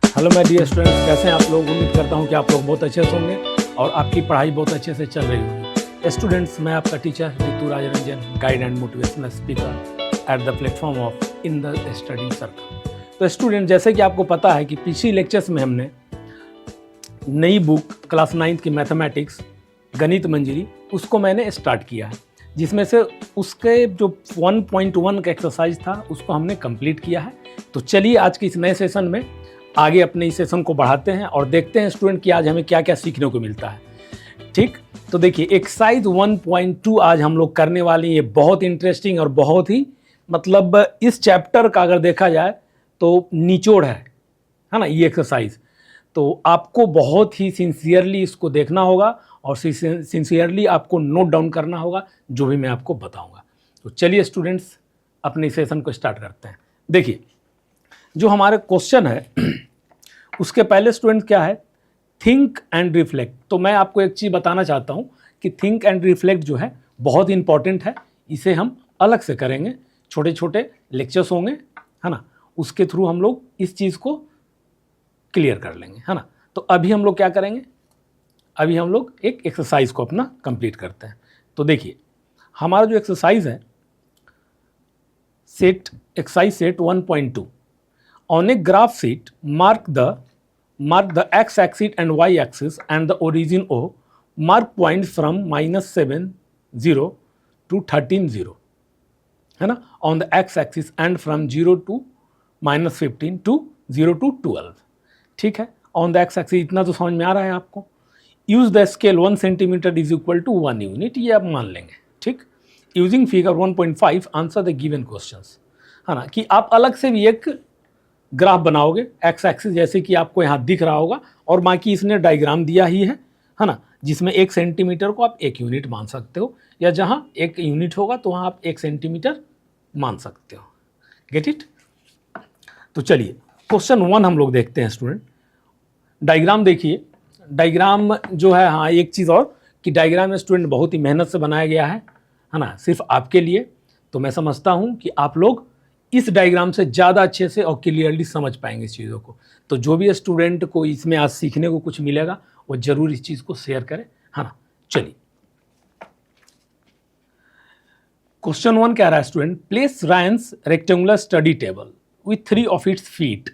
Hello my dear students, कैसे हैं आप लोग। उम्मीद करता हूं कि आप लोग बहुत अच्छे से होंगे और आपकी पढ़ाई बहुत अच्छे से चल रही होगी। स्टूडेंट्स, मैं आपका teacher Ritu Rajranjan, guide and motivational speaker at the platform of in the study circle. तो स्टूडेंट, जैसे कि आपको पता है कि पिछली लेक्चर्स में हमने नई बुक क्लास 9th की मैथमेटिक्स गणित मंजरी उसको मैंने स्टार्ट किया है, जिसमें से उसके जो 1.1 का एक्सरसाइज था उसको हमने कंप्लीट किया है। तो चलिए आज के इस नए सेशन में आगे अपने इस सेशन को बढ़ाते हैं और देखते हैं स्टूडेंट कि आज हमें क्या क्या सीखने को मिलता है। ठीक, तो देखिए एक्सरसाइज 1.2 आज हम लोग करने वाले हैं। ये बहुत इंटरेस्टिंग और बहुत ही मतलब इस चैप्टर का अगर देखा जाए तो निचोड़ है ना ये एक्सरसाइज। तो आपको बहुत ही सिंसियरली इसको देखना होगा और सिंसियरली आपको नोट डाउन करना होगा जो भी मैं आपको बताऊंगा। तो चलिए स्टूडेंट्स अपने सेशन को स्टार्ट करते हैं। देखिए जो हमारे क्वेश्चन है उसके पहले स्टूडेंट क्या है, थिंक एंड रिफ्लेक्ट। तो मैं आपको एक चीज़ बताना चाहता हूँ कि थिंक एंड रिफ्लेक्ट जो है बहुत इंपॉर्टेंट है। इसे हम अलग से करेंगे, छोटे छोटे लेक्चर्स होंगे, है ना। उसके थ्रू हम लोग इस चीज़ को क्लियर कर लेंगे, है ना। तो अभी हम लोग क्या करेंगे, अभी हम लोग एक एक्सरसाइज को अपना कंप्लीट करते हैं। तो देखिए हमारा जो एक्सरसाइज है exercise set 1.2 on a graph sheet mark the x-axis and y-axis and the origin O. Mark points from -7 0 to 13 0, है ना, on the x-axis and from 0 to -15 to 0 to 12। ठीक है, on the x-axis इतना तो समझ में आ रहा है आपको। Use the scale 1 centimetre is equal to 1 unit, ये आप मान लेंगे। ठीक, using figure 1.5 answer the given questions, है ना, कि आप अलग से भी एक ग्राफ बनाओगे एक्स एक्सिस जैसे कि आपको यहाँ दिख रहा होगा, और बाकी इसने डायग्राम दिया ही है ना, जिसमें 1 सेंटीमीटर को आप 1 यूनिट मान सकते हो, या जहाँ 1 यूनिट होगा तो वहाँ आप 1 सेंटीमीटर मान सकते हो। Get it. तो चलिए क्वेश्चन 1 हम लोग देखते हैं स्टूडेंट। डायग्राम देखिए, डायग्राम जो है, हाँ एक चीज़ और कि डायग्राम में स्टूडेंट बहुत ही मेहनत से बनाया गया है ना, सिर्फ आपके लिए। तो मैं समझता हूँ कि आप लोग इस डायग्राम से ज़्यादा अच्छे से और क्लियरली समझ पाएंगे इस चीज़ों को। तो जो भी स्टूडेंट को इसमें आज सीखने को कुछ मिलेगा वो जरूर इस चीज़ को शेयर करें, है ना। चलिए क्वेश्चन 1 कह रहा है student, place Reyansh rectangular study table with 3 of its feet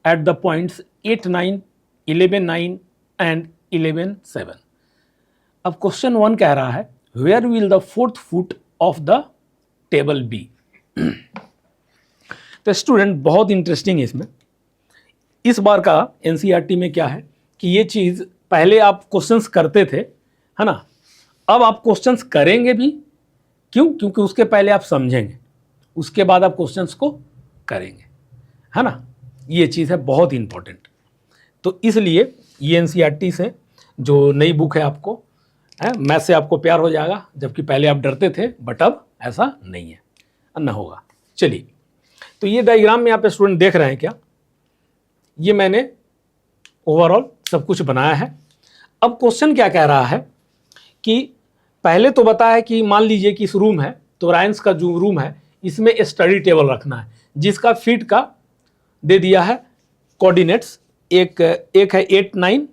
at the points 8 9 11 9 and 11 7। अब क्वेश्चन 1 कह रहा है where will the 4th foot of the table be. तो स्टूडेंट बहुत इंटरेस्टिंग है इसमें। इस बार का एनसीईआरटी में क्या है कि ये चीज़ पहले आप क्वेश्चंस करते थे, है ना, अब आप क्वेश्चंस करेंगे भी। क्यों? क्योंकि उसके पहले आप समझेंगे, उसके बाद आप क्वेश्चंस को करेंगे, है ना। ये चीज़ है बहुत इंपॉर्टेंट। तो इसलिए ये एनसीईआरटी से जो नई बुक है आपको है, मैथ से आपको प्यार हो जाएगा, जबकि पहले आप डरते थे, बट अब ऐसा नहीं है, ना होगा। चलिए तो ये डायग्राम में आप स्टूडेंट देख रहे हैं क्या, ये मैंने ओवरऑल सब कुछ बनाया है। अब क्वेश्चन क्या कह रहा है कि पहले तो बता है कि मान लीजिए कि इस रूम है, तो रायंस का जो रूम है इसमें स्टडी टेबल रखना है, जिसका फीट का दे दिया है कोऑर्डिनेट्स, एक है 8 9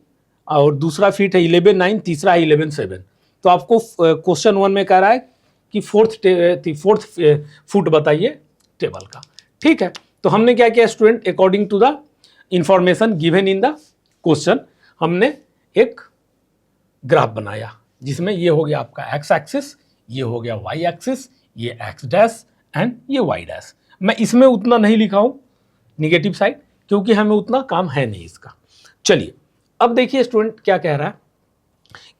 और दूसरा फीट है 11 9, तीसरा है 11 7। तो आपको क्वेश्चन 1 में कह रहा है कि फोर्थ फुट बताइए टेबल का। ठीक है, तो हमने क्या किया student, according to the information given in the question हमने एक ग्राफ बनाया, जिसमें ये हो गया आपका एक्स एक्सिस, ये हो गया वाई एक्सिस, ये एक्स डैश एंड ये वाई डैश। मैं इसमें उतना नहीं लिखा हूँ निगेटिव साइड, क्योंकि हमें उतना काम है नहीं इसका। चलिए अब देखिए स्टूडेंट क्या कह रहा है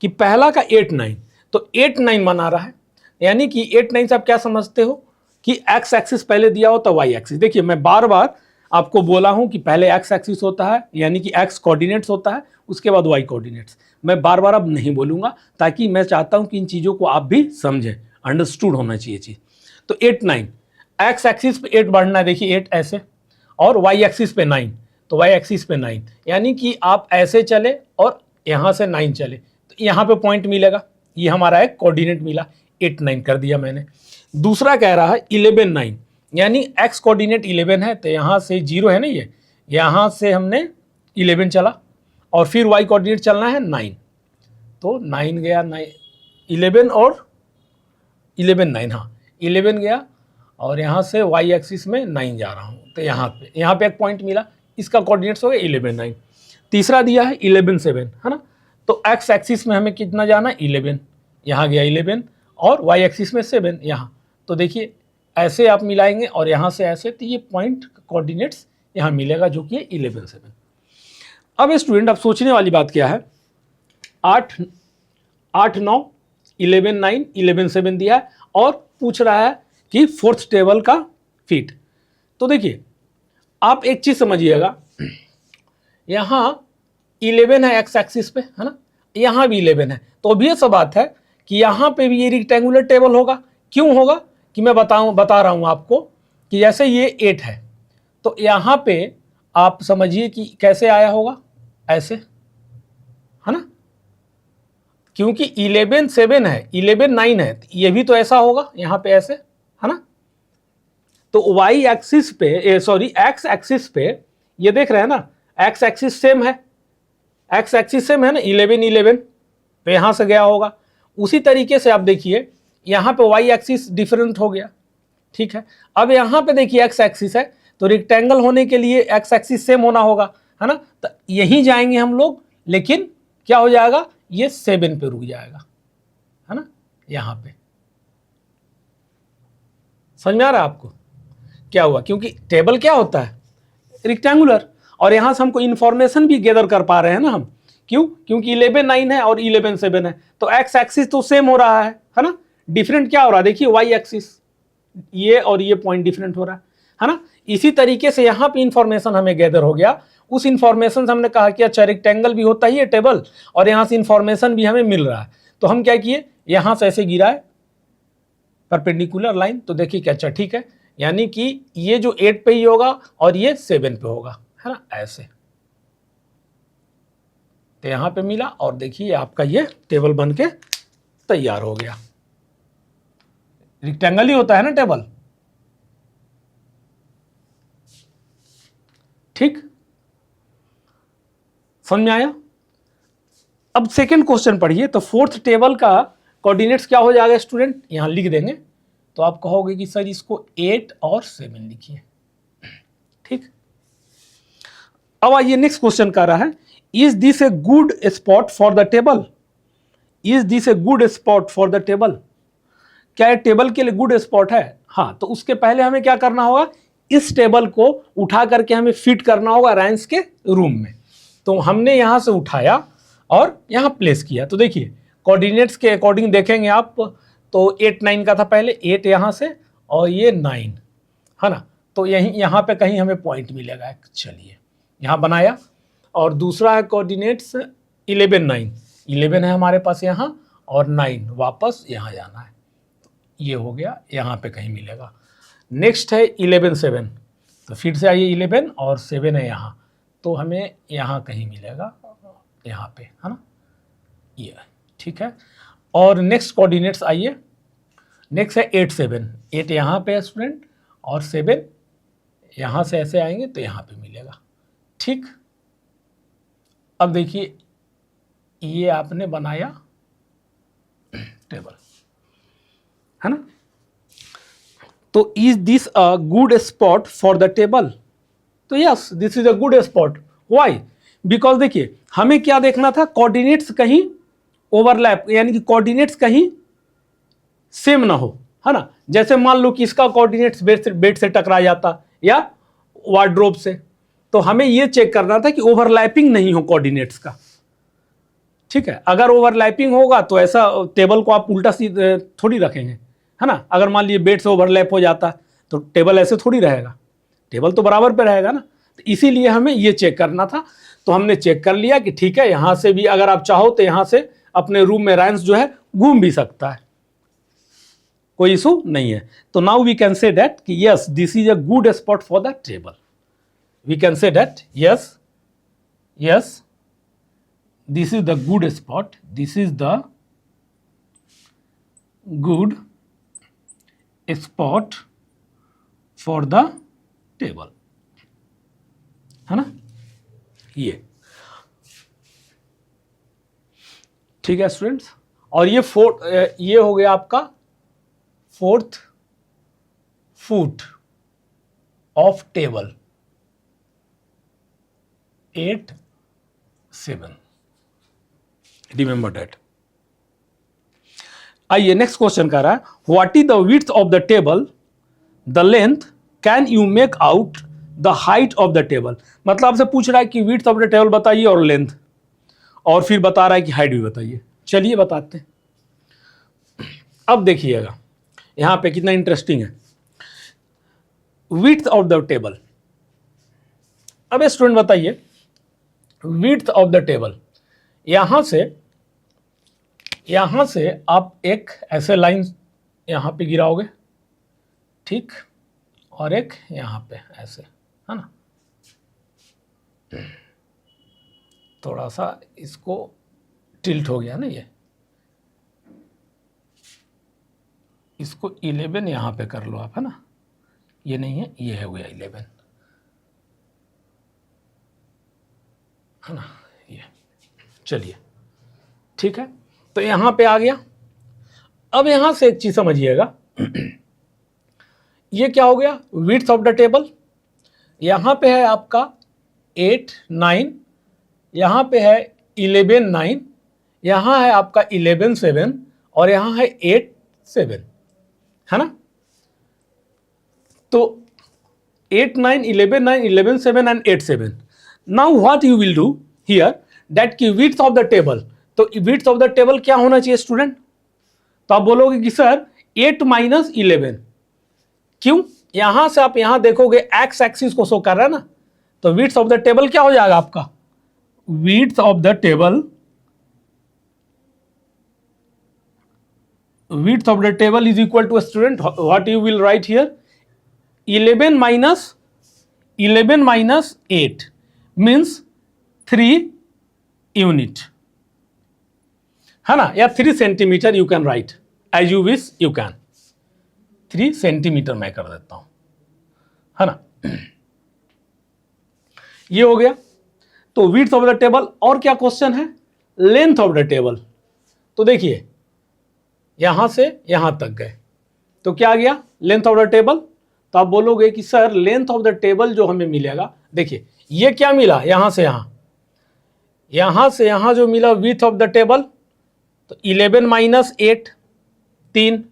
कि पहला का 8 9, तो 8 9 बना रहा है, यानी कि 8 9 से आप क्या समझते हो कि एक्स एक्सिस पहले दिया हो तो वाई एक्सिस। देखिए मैं बार बार आपको बोला हूं कि पहले एक्स एक्सिस होता है, यानी कि एक्स कोऑर्डिनेट्स होता है, उसके बाद वाई कोऑर्डिनेट्स। मैं बार बार अब नहीं बोलूंगा, ताकि मैं चाहता हूं कि इन चीज़ों को आप भी समझें, अंडरस्टूड होना चाहिए चीज़। तो 8 9 एक्स एक्सिस पे 8 बढ़ना है, देखिए 8 ऐसे, और वाई एक्सिस पे 9, तो वाई एक्सिस पे 9, यानी कि आप ऐसे चले और यहाँ से 9 चले, तो यहाँ पे पॉइंट मिलेगा, ये हमारा एक कोऑर्डिनेट मिला, 8 9 कर दिया मैंने। दूसरा कह रहा है 11 9, यानी एक्स कोऑर्डिनेट 11 है, तो यहाँ से 0 है ना, ये यहाँ से हमने 11 चला, और फिर y कोऑर्डिनेट चलना है 9, तो 9 गया, 9 11 और 11 9, हाँ 11 गया, और यहाँ से y एक्सिस में 9 जा रहा हूँ, तो यहाँ पे एक पॉइंट मिला, इसका कोऑर्डिनेट्स हो गया 11 9। तीसरा दिया है 11 7, है ना, तो x एक्सिस में हमें कितना जाना है 11, यहाँ गया 11, और y एक्सिस में 7 यहाँ, तो देखिए ऐसे आप मिलाएंगे और यहाँ से ऐसे, तो ये पॉइंट कोऑर्डिनेट्स यहाँ मिलेगा जो कि 11 7। अब स्टूडेंट अब सोचने वाली बात क्या है, 8 9 11 9 11 7 दिया है और पूछ रहा है कि फोर्थ टेबल का फीट। तो देखिए आप एक चीज समझिएगा, यहाँ 11 है एक्स एक्सिस पे, है ना, यहाँ भी 11 है, तो ऑब्वियस बात है कि यहाँ पे भी ये रेक्टेंगुलर टेबल होगा। क्यों होगा कि मैं बता रहा हूँ आपको कि जैसे ये 8 है, तो यहाँ पे आप समझिए कि कैसे आया होगा, ऐसे, है ना, क्योंकि 11 7 है, 11 9 है, ये भी तो ऐसा होगा यहाँ पे ऐसे, है ना। तो y एक्सिस पे, सॉरी x एक्सिस पे ये देख रहे हैं ना, x एक्सिस सेम है, x एक्सिस सेम है ना, 11 11, तो यहाँ से गया होगा। उसी तरीके से आप देखिए यहाँ पे y एक्सिस डिफरेंट हो गया, ठीक है। अब यहाँ पे देखिए x एक्सिस है, तो रेक्टेंगल होने के लिए x एक्सिस सेम होना होगा, है ना, तो यहीं जाएंगे हम लोग, लेकिन क्या हो जाएगा, ये 7 पे रुक जाएगा, है ना, यहाँ पे। समझ में आ रहा है आपको क्या हुआ, क्योंकि टेबल क्या होता है, रेक्टेंगुलर, और यहाँ से हमको इन्फॉर्मेशन भी गैदर कर पा रहे हैं ना हम, क्यों, क्योंकि 11 9 है और 11 7 है, तो x एक्सिस तो सेम हो रहा है ना, डिफरेंट क्या हो रहा है, देखिए y एक्सिस, ये और ये पॉइंट डिफरेंट हो रहा है ना। इसी तरीके से यहाँ पे इंफॉर्मेशन हमें गैदर हो गया, उस इंफॉर्मेशन से हमने कहा कि अच्छा रेक्टेंगल भी होता ही है टेबल, और यहाँ से इंफॉर्मेशन भी हमें मिल रहा है, तो हम क्या किए, यहाँ से ऐसे गिरा है परपेंडिकुलर लाइन, तो देखिए क्या, अच्छा ठीक है, यानी कि ये जो 8 पे ही होगा और ये 7 पे होगा, है ना, ऐसे, तो यहाँ पे मिला, और देखिए आपका ये टेबल बन के तैयार हो गया। रेक्टेंगल ही होता है ना टेबल, ठीक, समझ में आया। अब सेकंड क्वेश्चन पढ़िए, तो फोर्थ टेबल का कोऑर्डिनेट्स क्या हो जाएगा स्टूडेंट, यहां लिख देंगे, तो आप कहोगे कि सर इसको 8 और 7 लिखिए, ठीक। अब आइए नेक्स्ट क्वेश्चन कर रहा है, is this a good spot for the table, is this a good spot for the table, क्या ये टेबल के लिए गुड स्पॉट है। हाँ, तो उसके पहले हमें क्या करना होगा, इस टेबल को उठा करके हमें फिट करना होगा रायंस के रूम में। तो हमने यहां से उठाया और यहां प्लेस किया, तो देखिए कोऑर्डिनेट्स के अकॉर्डिंग देखेंगे आप, तो 8 9 का था पहले, 8 यहां से और ये 9, है ना, तो यहाँ पे कहीं हमें पॉइंट मिलेगा, चलिए यहाँ बनाया, और दूसरा है कोऑर्डिनेट्स 11 9, 11 है हमारे पास यहाँ, और 9 वापस यहाँ जाना है, ये हो गया, यहाँ पे कहीं मिलेगा। नेक्स्ट है 11 7, तो फिर से आइए 11 और 7 है यहाँ, तो हमें यहाँ कहीं मिलेगा, यहाँ पे, है ना, ये ठीक है। और नेक्स्ट कोऑर्डिनेट्स आइए, नेक्स्ट है 8 7, 8 यहाँ पे है स्टूडेंट, और 7 यहाँ से ऐसे आएंगे तो यहाँ पे मिलेगा, ठीक। अब देखिए ये आपने बनाया टेबल, है ना, तो is this a good spot for the table, तो yes this is a good spot, why, because देखिए हमें क्या देखना था, कोऑर्डिनेट्स कहीं ओवरलैप, यानी कि कोऑर्डिनेट्स कहीं सेम ना हो, है ना, जैसे मान लो कि इसका कोऑर्डिनेट्स बेड से टकरा जाता या वार्डरोब से, तो हमें यह चेक करना था कि ओवरलैपिंग नहीं हो कोऑर्डिनेट्स का, ठीक है। अगर ओवरलैपिंग होगा तो ऐसा टेबल को आप उल्टा सीधा थोड़ी रखेंगे, है ना, अगर मान लीजिए बेड से ओवरलैप हो जाता तो टेबल ऐसे थोड़ी रहेगा, टेबल तो बराबर पे रहेगा ना, तो इसीलिए हमें ये चेक करना था। तो हमने चेक कर लिया कि ठीक है, यहाँ से भी अगर आप चाहो तो यहाँ से अपने रूम में रायंस जो है घूम भी सकता है, कोई इशू नहीं है। तो now we can say that कि yes this is a good spot for the table, we can say that yes yes this is the good spot, this is the good spot for the table, है ना। ये, ठीक है students. और ये ये हो गया आपका 4th foot of table 8 7, remember that. आइए नेक्स्ट क्वेश्चन कर रहा है, what is the width of the table, the length, can you make out the height of the table. मतलब आपसे पूछ रहा है कि विड्थ ऑफ द टेबल बताइए और लेंथ, और फिर बता रहा है कि हाइट भी बताइए। चलिए बताते हैं। अब देखिएगा यहां पे कितना इंटरेस्टिंग है, विड्थ ऑफ द टेबल। अब स्टूडेंट बताइए, विड्थ ऑफ द टेबल, यहां से आप एक ऐसे लाइन यहां पे गिराओगे, ठीक, और एक यहां पे ऐसे, है ना। थोड़ा सा इसको टिल्ट हो गया ना, ये इसको 11 यहां पे कर लो आप, है ना। ये नहीं है, ये है, हो गया 11, है ना, ये। चलिए ठीक है, तो यहां पे आ गया। अब यहां से एक चीज समझिएगा, ये क्या हो गया, विड्थ ऑफ द टेबल। यहां पे है आपका 8 9, यहां पे है 11 9, यहां है आपका 11 7, और यहां है 8 7, है ना। तो 8 9 11 9 11 7 and 8 7। Now what you will do here, that की विड्थ ऑफ द टेबल। तो विड्थ ऑफ द टेबल क्या होना चाहिए स्टूडेंट, तो आप बोलोगे कि सर 8 माइनस 11, क्यों, यहां से आप यहां देखोगे एक्स एक्सिस को शो कर रहा है ना, तो विड्थ ऑफ द टेबल क्या हो जाएगा आपका, width of the table, width of the table is equal to, a student, what you will write here, 11 minus 8 means 3 unit, है ना, या 3 centimetre you can write as you wish, you can 3 centimetre मैं कर देता हूं, है ना। ये हो गया, तो width of the table। और क्या क्वेश्चन है, लेंथ ऑफ द टेबल। तो देखिए यहां से यहां तक गए, तो क्या आ गया, लेंथ ऑफ द टेबल। तो आप बोलोगे कि sir length of the table जो हमें मिलेगा, देखिए ये क्या मिला, यहां से यहां जो मिला विड्थ ऑफ द टेबल, तो 11 माइनस 8 3।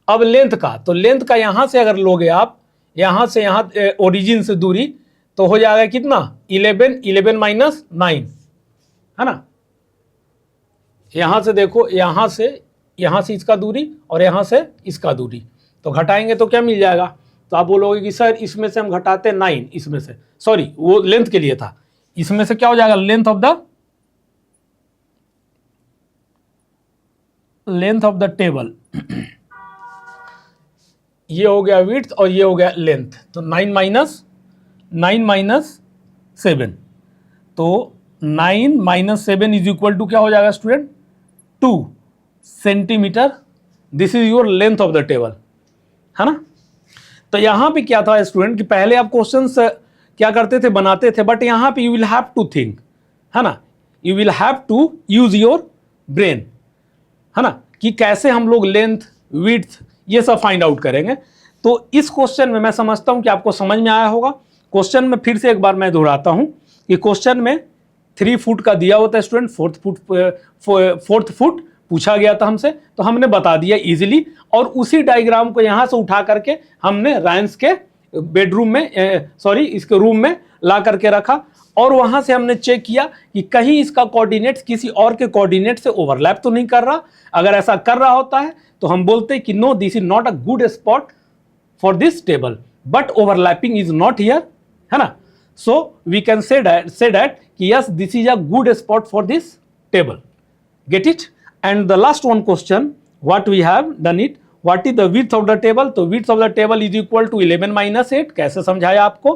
अब लेंथ का, तो लेंथ का यहां से अगर लोगे आप, यहां से यहां ओरिजिन से दूरी, तो हो जाएगा कितना, 11 माइनस 9, है ना। यहां से देखो, यहां से इसका दूरी और यहां से इसका दूरी, तो घटाएंगे तो क्या मिल जाएगा। तो आप बोलोगे कि सर इसमें से हम घटाते 9, इसमें से, सॉरी वो लेंथ के लिए था, इसमें से क्या हो जाएगा, लेंथ ऑफ द टेबल। ये हो गया विड्थ और ये हो गया लेंथ, तो 9 माइनस 7, तो 9 माइनस 7 इज इक्वल टू क्या हो जाएगा student, 2 centimetre. This is your length of the table, है ना। तो यहां पे क्या था स्टूडेंट कि पहले आप क्वेश्चंस क्या करते थे, बनाते थे, बट यहां पे you will have to think, है ना, you will have to use your brain, है ना, कि कैसे हम लोग लेंथ विड्थ ये सब फाइंड आउट करेंगे। तो इस क्वेश्चन में मैं समझता हूं कि आपको समझ में आया होगा। क्वेश्चन में फिर से एक बार मैं दोहराता हूं कि क्वेश्चन में 3 फुट का दिया होता है स्टूडेंट, 4th फुट पूछा गया था हमसे, तो हमने बता दिया इजीली, और उसी डायग्राम को यहां से उठा करके हमने रायंस के बेडरूम में, इसके रूम में ला करके रखा, और वहां से हमने चेक किया कि कहीं इसका कोऑर्डिनेट्स किसी और के कोऑर्डिनेट से ओवरलैप तो नहीं कर रहा। अगर ऐसा कर रहा होता है तो हम बोलते हैं कि no, this is not a good spot for this table, but overlapping is not here, है ना। So we can say that कि yes, this is a good spot for this table, get it. And the last one question, what we have done it, what is the width of the table, तो width of the table is equal to 11 minus 8, कैसे समझाया आपको,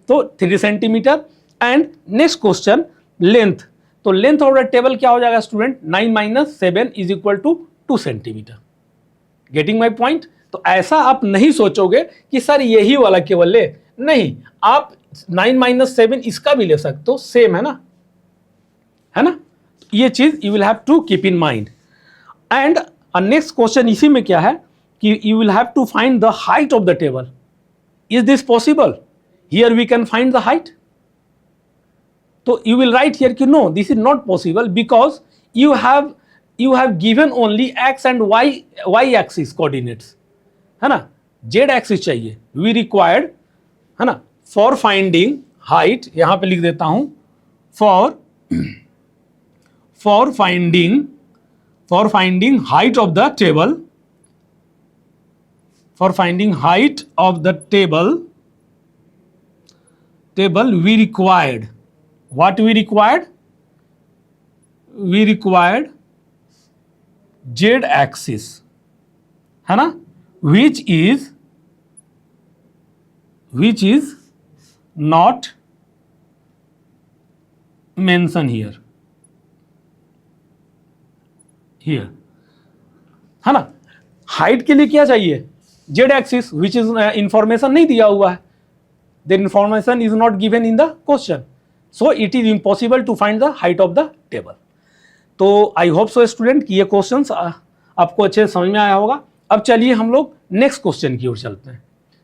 तो 3 centimetre. And next question length, तो length of the table क्या हो जाएगा student, 9 minus 7 is equal to 2 centimetre. Getting my point. तो ऐसा आप नहीं सोचोगे कि सर यही वाला केवल ले, नहीं, आप 9 माइनस 7 इसका भी ले सकते हो, सेम है ना, ये चीज you will have to keep in mind. And next question इसी में क्या है कि you will have to find the height of the table. Is this possible? Here we can find the height. तो यू विल राइट हियर कि no, this is not possible because you have given only x and y axis coordinates, है ना, z axis चाहिए। we required, है ना, for finding height, यहां पे लिख देता हूं, for finding height of the table, for finding height of the table we required, what we required z axis, है ना, which is not mentioned here, है ना। हाइट के लिए क्या चाहिए? z axis, which is information नहीं दिया हुआ है, the information is not given in the question, so it is impossible to find the height of the table। तो आई होप सो स्टूडेंट कि ये क्वेश्चंस आपको अच्छे से समझ में आया होगा। अब चलिए हम लोग नेक्स्ट क्वेश्चन की ओर चलते हैं।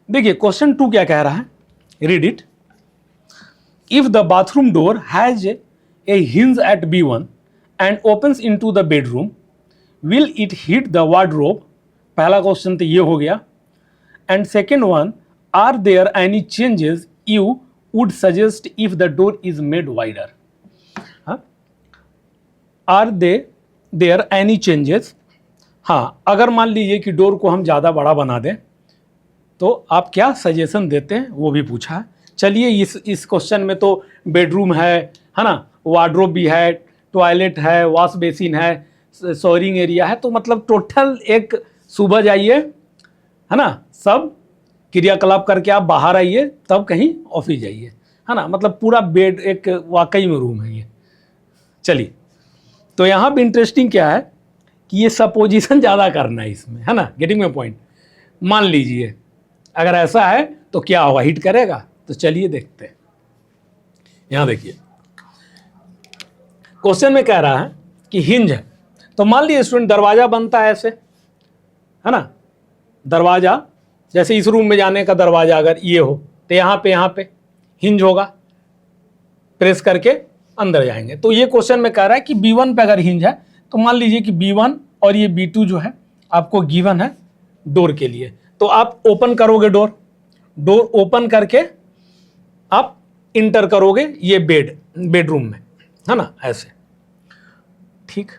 देखिए क्वेश्चन 2 क्या कह रहा है, read it. If the bathroom door has a hinge at B1 and opens into the bedroom, will it hit the wardrobe? पहला क्वेश्चन तो ये हो गया। And second one, are there any changes you would suggest if the door is made wider? Are there any changes, हाँ, अगर मान लीजिए कि डोर को हम ज़्यादा बड़ा बना दें तो आप क्या सजेशन देते हैं, वो भी पूछा है। चलिए इस क्वेश्चन में तो बेडरूम है ना, वार्डरोब भी है, टॉयलेट है, वॉश बेसिन है, शॉवरिंग एरिया है, तो मतलब टोटल एक सुबह जाइए, है ना, सब क्रियाकलाप करके आप बाहर आइए, तब कहीं ऑफिस जाइए, है ना, मतलब पूरा बेड एक वाकई में रूम है ये। चलिए, तो यहाँ पे इंटरेस्टिंग क्या है कि ये सपोजिशन ज़्यादा करना है इसमें, है ना, गेटिंग माय पॉइंट। मान लीजिए अगर ऐसा है तो क्या होगा, हिट करेगा? तो चलिए देखते हैं। यहाँ देखिए क्वेश्चन में कह रहा है कि हिंज है, तो मान लीजिए स्टूडेंट दरवाजा बनता है ऐसे, है ना, दरवाजा जैसे इस रूम में जाने का दरवाजा अगर ये हो तो यहाँ पे हिंज होगा, प्रेस करके अंदर जाएंगे। तो ये क्वेश्चन में कह रहा है कि B1 पे अगर हिंज है तो मान लीजिए कि B1 और ये B2 जो है आपको गिवन है डोर के लिए, तो आप ओपन करोगे डोर ओपन करके आप इंटर करोगे ये बेडरूम में, है ना, ऐसे, ठीक।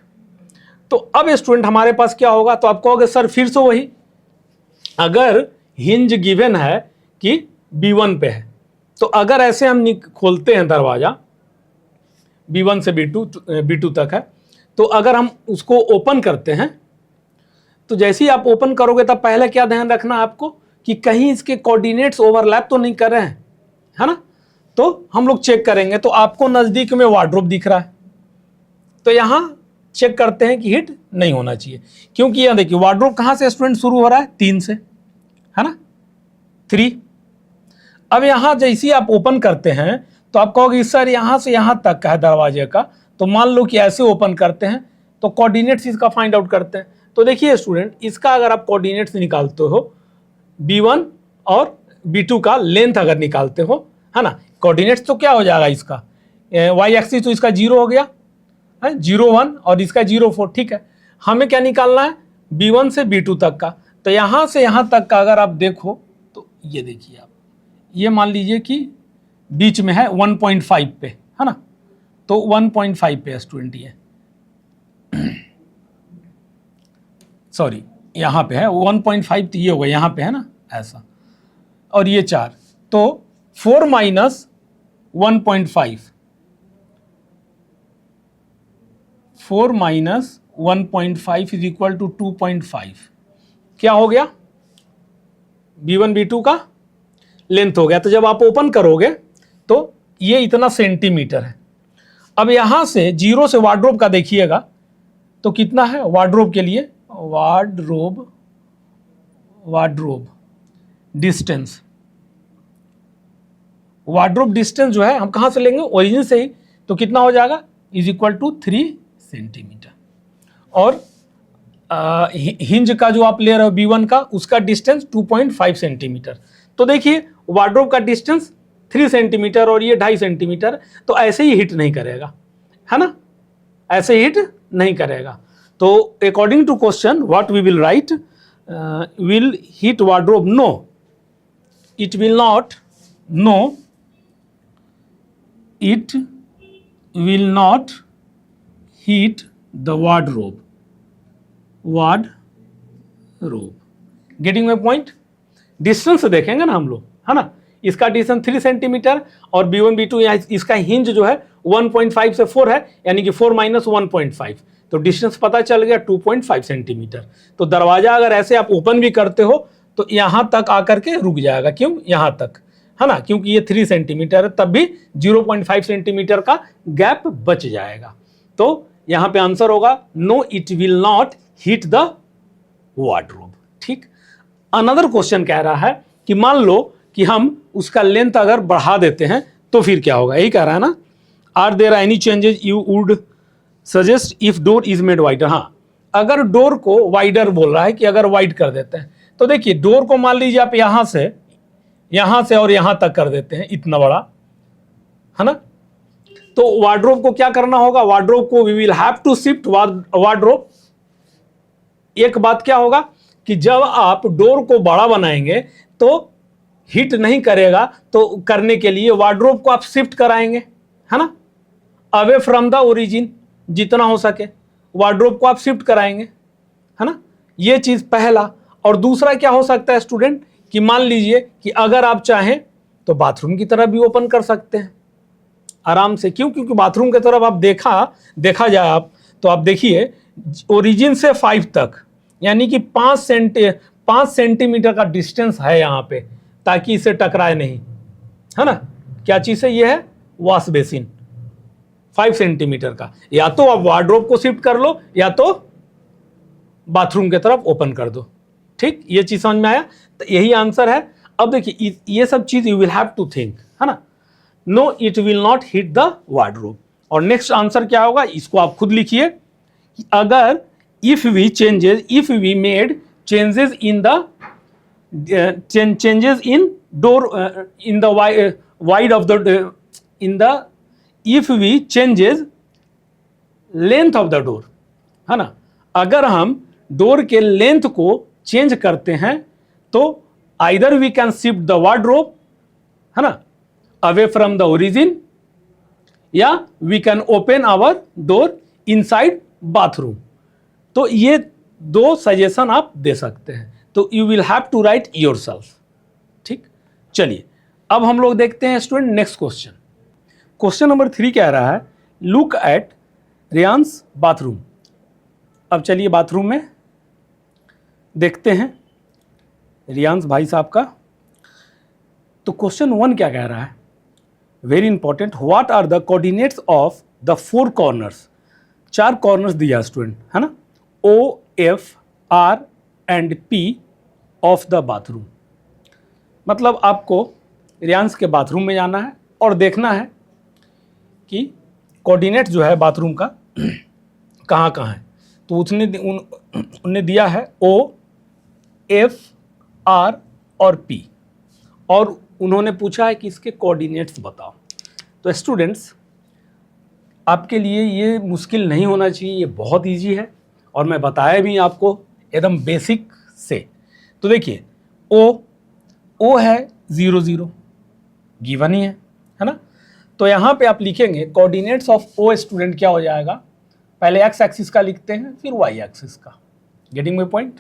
तो अब स्टूडेंट हमारे पास क्या होगा, तो आप कहोगे सर फिर से वही, अगर हिंज गिवन है कि B1 पे है, तो अगर ऐसे हम खोलते हैं दरवाजा, B1 से B2 तक है, तो अगर हम उसको ओपन करते हैं तो जैसे ही आप ओपन करोगे तब पहले क्या ध्यान रखना आपको कि कहीं इसके कोऑर्डिनेट्स ओवरलैप तो नहीं कर रहे हैं, है ना। तो हम लोग चेक करेंगे, तो आपको नज़दीक में वार्डरोब दिख रहा है, तो यहाँ चेक करते हैं कि हिट नहीं होना चाहिए, क्योंकि यहाँ देखिए वार्डरोब कहाँ से स्टूडेंट शुरू हो रहा है, 3 से, है ना, 3। अब यहाँ जैसे ही आप ओपन करते हैं तो आप कहोगे सर यहाँ से यहाँ तक का है दरवाजे का, तो मान लो कि ऐसे ओपन करते हैं तो कोऑर्डिनेट्स इसका फाइंड आउट करते हैं। तो देखिए स्टूडेंट, इसका अगर आप कोऑर्डिनेट्स निकालते हो B1 और B2 का लेंथ अगर निकालते हो, है ना, कोऑर्डिनेट्स तो क्या हो जाएगा इसका, y एक्सिस तो इसका 0 हो गया है, 0 1 और इसका 0 4, ठीक है। हमें क्या निकालना है, B1 से B2 तक का, तो यहाँ से यहाँ तक का अगर आप देखो तो ये देखिए आप, ये मान लीजिए कि बीच में है 1.5 पे, है ना, तो 1.5 पे स्टूडेंट ये, सॉरी यहाँ पे है 1.5, तो ये होगा यहाँ पे, है ना, ऐसा, और ये 4, तो 4 minus 1.5, 4 minus 1.5 is equal to 2.5, क्या हो गया, B1 B2 का लेंथ हो गया। तो जब आप ओपन करोगे तो ये इतना सेंटीमीटर है। अब यहाँ से 0 से वार्डरोब का देखिएगा तो कितना है, वार्डरोब के लिए वार्डरोब डिस्टेंस वार्डरोब डिस्टेंस जो है हम कहाँ से लेंगे, ओरिजिन से ही, तो कितना हो जाएगा, इज इक्वल टू 3 सेंटीमीटर। और हिंज का जो आप ले रहे हो B1 का, उसका डिस्टेंस 2.5 सेंटीमीटर। तो देखिए वार्डरोब का डिस्टेंस 3 सेंटीमीटर और ये 2.5 सेंटीमीटर, तो ऐसे ही हिट नहीं करेगा, है ना, ऐसे हिट नहीं करेगा। तो according to question what we will write, will hit wardrobe, no it will not, no it will not hit the wardrobe, getting my point. Distance देखेंगे ना हम लोग, है ना, इसका डिस्टेंस 3 सेंटीमीटर और B1 B2 इसका हिंज जो है 1.5 से 4 है, यानी कि 4 माइनस 1.5, तो डिस्टेंस पता चल गया 2.5 सेंटीमीटर। तो दरवाजा अगर ऐसे आप ओपन भी करते हो तो यहां तक आकर के रुक जाएगा, क्यों, यहां तक, है ना, क्योंकि ये 3 सेंटीमीटर है, तब भी 0.5 सेंटीमीटर का गैप बच जाएगा। तो यहां पे आंसर होगा no it will not hit the wardrobe. ठीक, अनदर क्वेश्चन कह रहा है कि मान लो कि हम उसका लेंथ अगर बढ़ा देते हैं तो फिर क्या होगा, यही कह रहा है ना, are there any changes you would suggest if door is made wider. हाँ, अगर डोर को वाइडर बोल रहा है कि अगर वाइड कर देते हैं, तो देखिए डोर को मान लीजिए आप यहां से और यहां तक कर देते हैं, इतना बड़ा, है ना, तो वार्डरोब को क्या करना होगा, वार्डरोब को we will have to shift wardrobe. एक बात क्या होगा कि जब आप डोर को बड़ा बनाएंगे तो हिट नहीं करेगा, तो करने के लिए वार्डरोब को आप शिफ्ट कराएंगे, है ना, अवे फ्रॉम द ओरिजिन, जितना हो सके वार्डरोब को आप शिफ्ट कराएंगे, है ना, ये चीज पहला। और दूसरा क्या हो सकता है स्टूडेंट, कि मान लीजिए कि अगर आप चाहें तो बाथरूम की तरफ भी ओपन कर सकते हैं आराम से, क्यों, क्योंकि बाथरूम की तरफ आप देखा जाए आप, तो आप देखिए ओरिजिन से 5 तक, यानी कि 5 सेंटीमीटर का डिस्टेंस है यहाँ पे, ताकि इसे टकराए नहीं, है ना। क्या चीज है, ये है वॉश बेसिन 5 सेंटीमीटर का, या तो आप वार्डरोब को शिफ्ट कर लो या तो बाथरूम की तरफ ओपन कर दो। ठीक, ये चीज समझ में आया, तो यही आंसर है। अब देखिए ये सब चीज you will have to think, है ना, no it will not hit the wardrobe. और नेक्स्ट आंसर क्या होगा, इसको आप खुद लिखिए, अगर if we made changes in the changes in door in the wide of the in the if we changes length of the door, है ना, अगर हम डोर के लेंथ को चेंज करते हैं तो either we can shift the wardrobe, है ना, away from the origin, या we can open our door inside bathroom। तो ये 2 सजेशन आप दे सकते हैं, तो you will have to write your self. ठीक, चलिए अब हम लोग देखते हैं student next question. Question number 3 कह रहा है लुक एट रियांस बाथरूम। अब चलिए बाथरूम में देखते हैं रियांस भाई साहब का। तो क्वेश्चन 1 क्या कह रहा है, very important, what are the coordinates of the 4 corners. 4 corners दिया स्टूडेंट, है ना, O, F, R and P of the bathroom. मतलब आपको रियांस के बाथरूम में जाना है और देखना है कि कोऑर्डिनेट जो है बाथरूम का कहाँ कहाँ है। तो उन्होंने दिया है O, F, R और P, और उन्होंने पूछा है कि इसके कोऑर्डिनेट्स बताओ। तो स्टूडेंट्स आपके लिए ये मुश्किल नहीं होना चाहिए, ये बहुत इजी है और मैं बताया भी आपको एकदम बेसिक से। तो देखिए ओ है 0 0 गिवन ही है ना। तो यहाँ पे आप लिखेंगे कोऑर्डिनेट्स ऑफ ओ स्टूडेंट क्या हो जाएगा, पहले एक्स एक्सिस का लिखते हैं फिर वाई एक्सिस का। गेटिंग माय पॉइंट,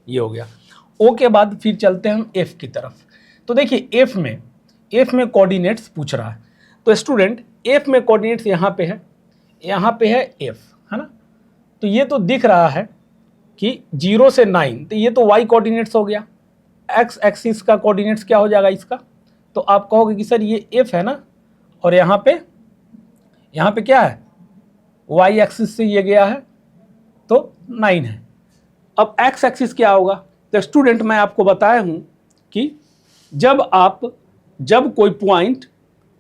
ये हो गया। ओ के बाद फिर चलते हैं हम एफ की तरफ। तो देखिए एफ में कोऑर्डिनेट्स पूछ रहा है, तो स्टूडेंट एफ में कोऑर्डिनेट्स यहाँ पे है एफ, है ना। तो ये तो दिख रहा है कि 0 से 9, तो ये तो y कोऑर्डिनेट्स हो गया। एक्स एक्सिस का कोऑर्डिनेट्स क्या हो जाएगा इसका, तो आप कहोगे कि सर ये f है ना, और यहाँ पे क्या है, y एक्सिस से ये गया है तो 9 है। अब x एक्सिस क्या होगा, तो स्टूडेंट मैं आपको बताया हूँ कि जब कोई पॉइंट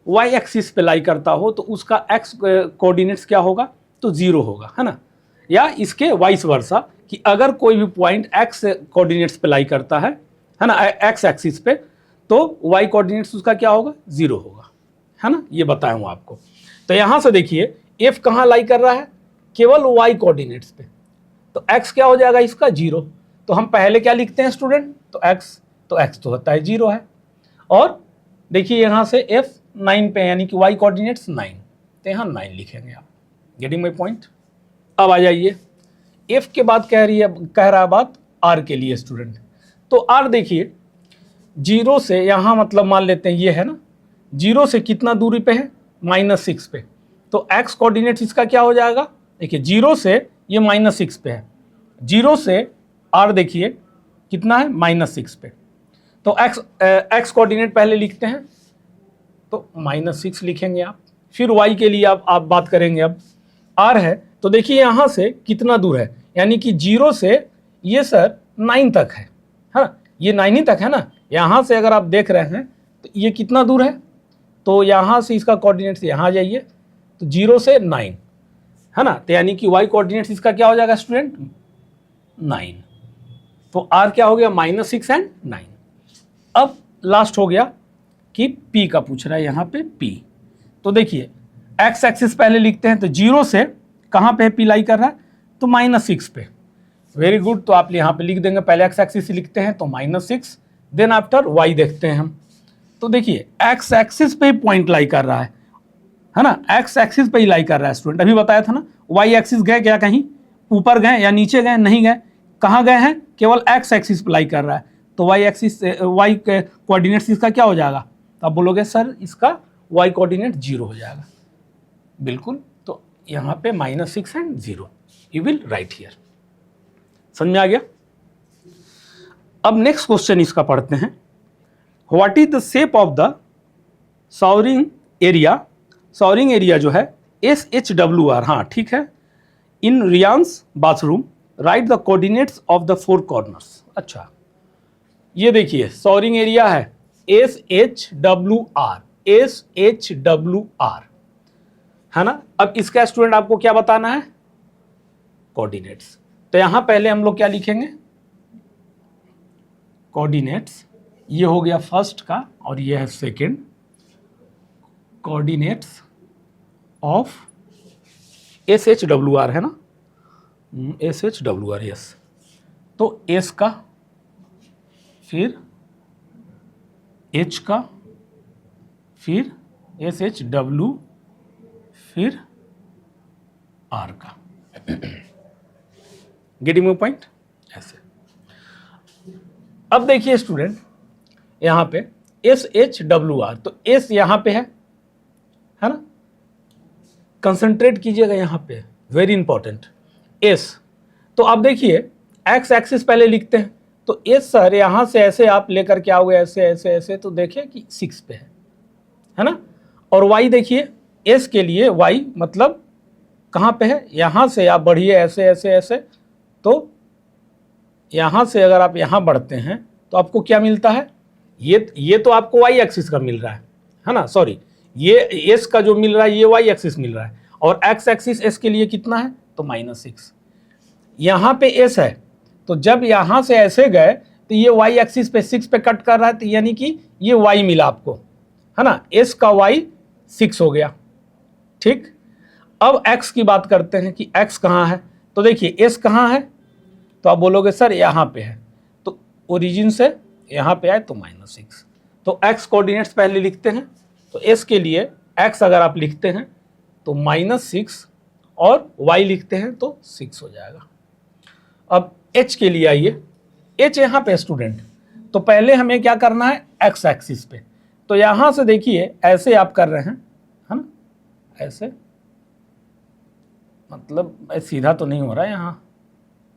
वाई एक्सिस पे लाई करता हो तो उसका एक्स कोऑर्डिनेट्स क्या होगा, तो 0 होगा, है ना। या इसके वाइस वर्सा कि अगर कोई भी पॉइंट एक्स कोऑर्डिनेट्स पे लाई करता है ना, एक्स एक्सिस पे, तो वाई कोऑर्डिनेट्स उसका क्या होगा, 0 होगा, है ना। ये बताया हूँ आपको। तो यहाँ से देखिए एफ कहाँ लाई कर रहा है, केवल वाई कोऑर्डिनेट्स पे, तो एक्स क्या हो जाएगा इसका 0। तो हम पहले क्या लिखते हैं स्टूडेंट, तो एक्स तो होता है 0 है। और देखिए यहाँ से एफ 9 पे यानी कि वाई कोऑर्डिनेट्स 9, तो यहाँ 9 लिखेंगे आप। Getting my point. अब आ जाइए एफ के बाद कह रहा है बात आर के लिए स्टूडेंट। तो आर देखिए 0 से यहाँ मतलब मान लेते हैं ये है ना, 0 से कितना दूरी पे है, -6 पे, तो एक्स कोऑर्डिनेट्स इसका क्या हो जाएगा, देखिए 0 से ये -6 पे है, 0 से आर देखिए कितना है, -6 पे, तो एक्स कोऑर्डिनेट पहले लिखते हैं, तो -6 लिखेंगे आप। फिर वाई के लिए आप बात करेंगे। अब आर है तो देखिए यहाँ से कितना दूर है, यानी कि 0 से ये सर 9 तक है ना, ये 9 ही तक है ना। यहाँ से अगर आप देख रहे हैं तो ये कितना दूर है, तो यहाँ से इसका कोऑर्डिनेट्स यहाँ आ जाइए, तो 0 से 9 है ना, तो यानी कि वाई कोऑर्डिनेट्स इसका क्या हो जाएगा स्टूडेंट, 9। तो आर क्या हो गया, -6 एंड 9। अब लास्ट हो गया कि पी का पूछ रहा है यहाँ पे पी। तो देखिए एक्स एक्सिस पहले लिखते हैं, तो 0 से कहाँ पे पी लाई कर रहा है, तो -6 पे। वेरी गुड, तो आप यहाँ पे लिख देंगे, पहले एक्स एक्सिस लिखते हैं तो -6, देन आफ्टर वाई देखते हैं हम। तो देखिए एक्स एक्सिस पे ही पॉइंट लाई कर रहा है ना, एक्स एक्सिस पे ही लाई कर रहा है स्टूडेंट। अभी बताया था ना, वाई एक्सिस गए क्या कहीं ऊपर गए या नीचे गए, नहीं गए, कहाँ गए हैं, केवल एक्स एक्सिस पे लाई कर रहा है, तो वाई एक्सिस वाई कोऑर्डिनेट्स इसका क्या हो जाएगा, तो आप बोलोगे सर इसका वाई कोऑर्डिनेट 0 हो जाएगा। बिल्कुल, तो यहाँ पे -6 and 0 you will write here. समझ में आ गया। अब नेक्स्ट क्वेश्चन इसका पढ़ते हैं। What is the shape of the showering area, showering area जो है SHWR, हाँ ठीक है, in Reyansh bathroom, write the coordinates of the 4 corners. अच्छा ये देखिए शावरिंग एरिया है SHWR, SHWR है ना। अब इसका स्टूडेंट आपको क्या बताना है, कोऑर्डिनेट्स। तो यहां पहले हम लोग क्या लिखेंगे, कोऑर्डिनेट्स, ये हो गया फर्स्ट का और ये है सेकंड, कोऑर्डिनेट्स ऑफ SHWR है ना, SHWR यस। तो S का, फिर H का, फिर SHW, फिर R का। गेटिंग माय पॉइंट, ऐसे। अब देखिए स्टूडेंट यहाँ पे SHWR, तो S यहाँ पे है ना, कंसंट्रेट कीजिएगा यहाँ पे, वेरी इंपॉर्टेंट S। तो अब देखिए एक्स एक्सिस पहले लिखते हैं, तो S सर यहाँ से ऐसे आप लेकर के आओगे, ऐसे ऐसे ऐसे, तो देखिए कि 6 पे है ना। और Y देखिए S के लिए Y मतलब कहाँ पे है, यहाँ से आप बढ़िए ऐसे ऐसे ऐसे, तो यहाँ से अगर आप यहाँ बढ़ते हैं तो आपको क्या मिलता है, ये तो आपको Y एक्सिस का मिल रहा है ना, सॉरी ये S का जो मिल रहा है ये Y एक्सिस मिल रहा है, और X एक्सिस S के लिए कितना है, तो -6। यहाँ पे S है, तो जब यहाँ से ऐसे गए तो ये Y एक्सिस पे 6 पे कट कर रहा है, तो यानी कि ये Y मिला आपको, है ना, S का Y 6 हो गया, ठीक। अब X की बात करते हैं कि X कहाँ है, तो देखिए S कहाँ है, तो आप बोलोगे सर यहाँ पे है, तो ओरिजिन से यहाँ पे आए तो -6। तो X कोऑर्डिनेट्स पहले लिखते हैं, तो S के लिए X अगर आप लिखते हैं तो -6 और Y लिखते हैं तो 6 हो जाएगा। अब H के लिए आइए, H यहाँ पे स्टूडेंट, तो पहले हमें क्या करना है, X एक्सिस पे, तो यहाँ से देखिए ऐसे आप कर रहे हैं, है ना, ऐसे, मतलब सीधा तो नहीं हो रहा है यहाँ,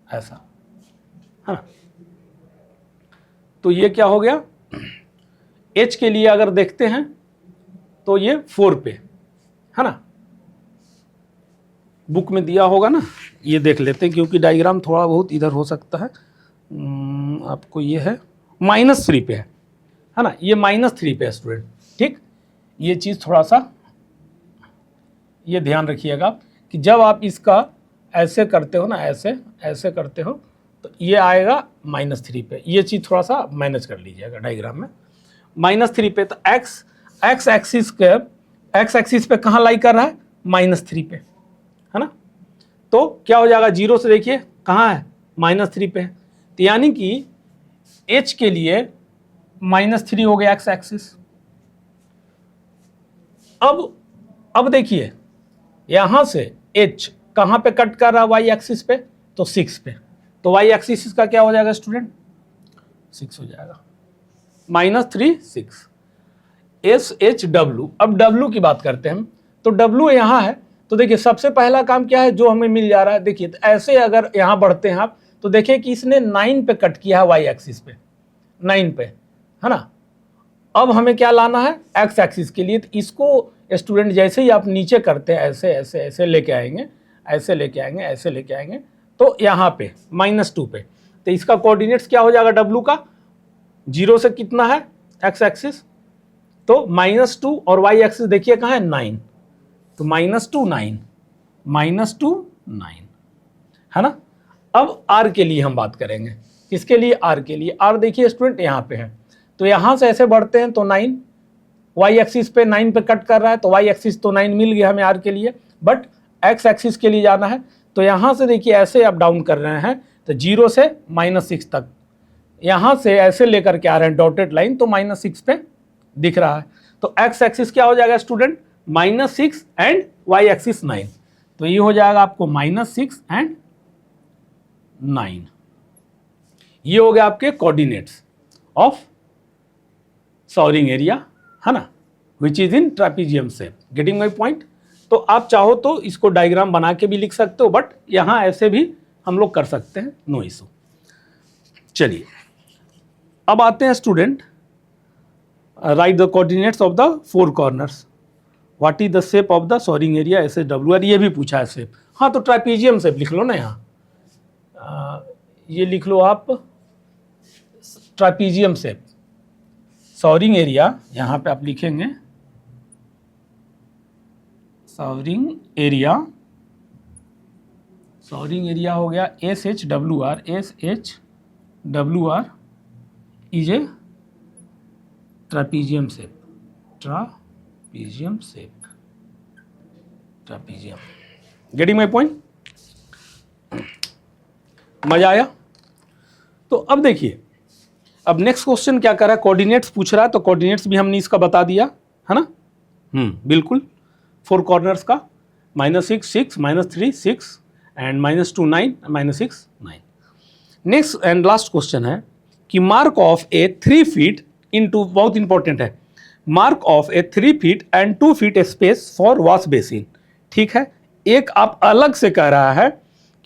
ऐसा है ना। तो ये क्या हो गया, H के लिए अगर देखते हैं तो ये 4 पे है ना, बुक में दिया होगा ना, ये देख लेते हैं क्योंकि डायग्राम थोड़ा बहुत इधर हो सकता है। आपको ये है -3 पे है ना, ये -3 पे है स्टूडेंट, ठीक। ये चीज़ थोड़ा सा ये ध्यान रखिएगा कि जब आप इसका ऐसे करते हो ना, ऐसे ऐसे करते हो तो ये आएगा -3 पे। ये चीज़ थोड़ा सा मैनेज कर लीजिएगा डायग्राम में। -3 पे तो एक्स एक्सिस पे कहाँ लाई कर रहा है? -3 पे, है ना। तो क्या हो जाएगा, 0 से देखिए कहाँ है, -3 पे है। तो यानी कि h के लिए -3 हो गया एक्स एक्सिस। अब देखिए यहां से h कहां पे कट कर रहा है, वाई एक्सिस पे, तो 6 पे। तो वाई एक्सिस का क्या हो जाएगा स्टूडेंट? 6 हो जाएगा, -3 6 SHW। अब W की बात करते हैं हम, तो W यहाँ है। तो देखिए सबसे पहला काम क्या है जो हमें मिल जा रहा है, देखिए तो ऐसे अगर यहाँ बढ़ते हैं आप तो देखिए कि इसने 9 पे कट किया है, वाई एक्सिस पे 9 पे, है ना। अब हमें क्या लाना है, एक्स एक्सिस के लिए। तो इसको स्टूडेंट जैसे ही आप नीचे करते हैं ऐसे ऐसे ऐसे लेके आएंगे, ऐसे लेके आएंगे, ऐसे लेके आएंगे, तो यहाँ पे -2 पे। तो इसका कोऑर्डिनेट्स क्या हो जाएगा W का? 0 से कितना है एक्स एक्सिस, तो -2 और वाई एक्सिस देखिए कहाँ है, 9। तो -2 9 -2 9, है ना। अब R के लिए हम बात करेंगे, किसके लिए? R के लिए। R देखिए स्टूडेंट यहाँ पे है, तो यहाँ से ऐसे बढ़ते हैं तो 9, वाई एक्सिस पे 9 पे कट कर रहा है, तो वाई एक्सिस तो 9 मिल गया हमें R के लिए। बट एक्स एक्सिस के लिए जाना है, तो यहाँ से देखिए ऐसे अप डाउन कर रहे हैं, तो 0 से -6 तक, यहाँ से ऐसे लेकर के आ रहे हैं डॉटेड लाइन, तो -6 पे दिख रहा है। तो एक्स एक्सिस क्या हो जाएगा स्टूडेंट? -6 and Y axis 9। तो ये हो जाएगा आपको -6 एंड 9। ये हो गया आपके कोऑर्डिनेट्स ऑफ सॉरिंग एरिया, है ना, which is in trapezium shape. Getting my point? तो आप चाहो तो इसको डायग्राम बना के भी लिख सकते हो, बट यहाँ ऐसे भी हम लोग कर सकते हैं, नो इशू। चलिए अब आते हैं student, right the coordinates of the 4 corners. What is the shape of the soaring area SHWR? ये भी पूछा है शेप। हाँ तो ट्रेपीजियम शेप लिख लो ना यहाँ, ये लिख लो आप ट्रेपीजियम शेप। सॉरिंग एरिया यहाँ पे आप लिखेंगे सॉरिंग एरिया हो गया SHWR is a trapezium shape, trapezium. Getting my point? मजा आया? तो अब देखिए, अब नेक्स्ट क्वेश्चन क्या कर रहा है, कोऑर्डिनेट्स पूछ रहा है, तो कोऑर्डिनेट्स भी हमने इसका बता दिया, है ना। बिल्कुल 4 कॉर्नर्स का, -6 6 -3 6 and -2 9 -6 9। Next and last question है कि mark of A 3 feet into, बहुत इंपॉर्टेंट है, mark of A 3 feet and 2 feet space for wash basin. ठीक है, एक आप अलग से कह रहा है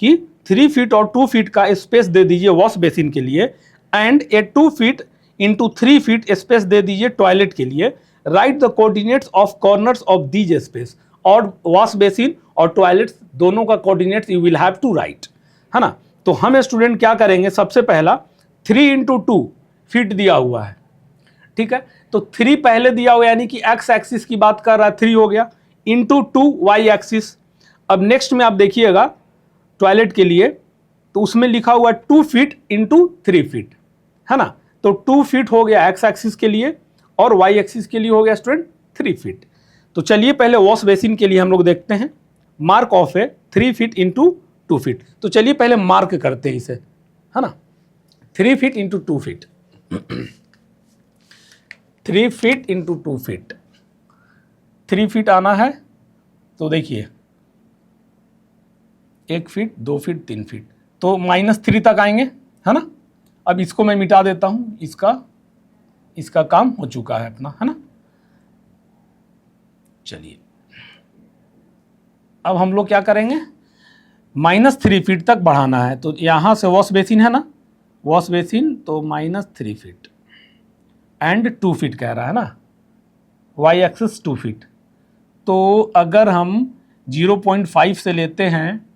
कि 3 फीट और 2 फीट का स्पेस दे दीजिए वॉश बेसिन के लिए, and a 2 feet into 3 feet space दे दीजिए टॉयलेट के लिए। Write the coordinates of corners of these space. और वॉश बेसिन और टॉयलेट्स दोनों का coordinates you will have to write, है ना। तो हम स्टूडेंट क्या करेंगे, सबसे पहला 3 × 2 फीट दिया हुआ है, ठीक है, तो 3 पहले दिया हुआ, यानी कि एक्स एक्सिस की बात कर रहा है, 3 हो गया, इंटू 2 वाई एक्सिस। अब नेक्स्ट में आप देखिएगा टॉयलेट के लिए, तो उसमें लिखा हुआ 2 फीट इंटू 3 फीट, है ना। तो 2 फीट हो गया एक्स एक्सिस के लिए, और वाई एक्सिस के लिए हो गया स्टूडेंट 3 फीट। तो चलिए पहले वॉश बेसिन के लिए हम लोग देखते हैं, मार्क ऑफ है 3 फीट इंटू 2 फीट। तो चलिए पहले मार्क करते हैं इसे, है ना, 3 feet into 2 feet 3 feet into 2 feet 3 feet आना है, तो देखिए 1 फीट 2 फीट 3 फीट, तो -3 तक आएंगे, है ना। अब इसको मैं मिटा देता हूं, इसका काम हो चुका है अपना, है ना। चलिए अब हम लोग क्या करेंगे, -3 फीट तक बढ़ाना है। तो यहां से वॉश बेसिन है ना, वॉश बेसिन, तो -3 फीट एंड 2 फीट कह रहा है ना, वाई एक्सिस 2 फीट। तो अगर हम 0.5 से लेते हैं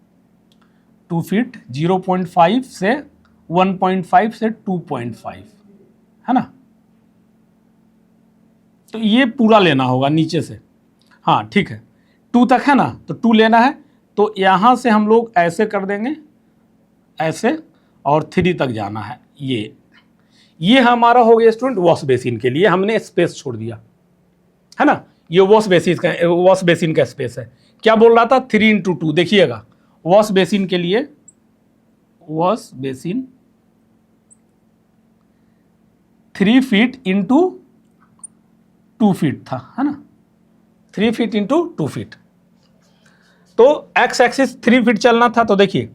2 फीट, 0.5 से 1.5 से 2.5, है ना, तो ये पूरा लेना होगा नीचे से, हाँ ठीक है, 2 तक है ना, तो 2 लेना है, तो यहाँ से हम लोग ऐसे कर देंगे, ऐसे, और 3 तक जाना है। ये हमारा हो गया स्टूडेंट वॉश बेसिन के लिए, हमने स्पेस छोड़ दिया है ना। ये वॉश बेसिन का स्पेस है। क्या बोल रहा था, 3x2, देखिएगा वॉश बेसिन के लिए, wash basin 3 feet into 2 feet था, है ना, 3 फीट इंटू 2 फीट। तो एक्स एक्सिस 3 फीट चलना था, तो देखिए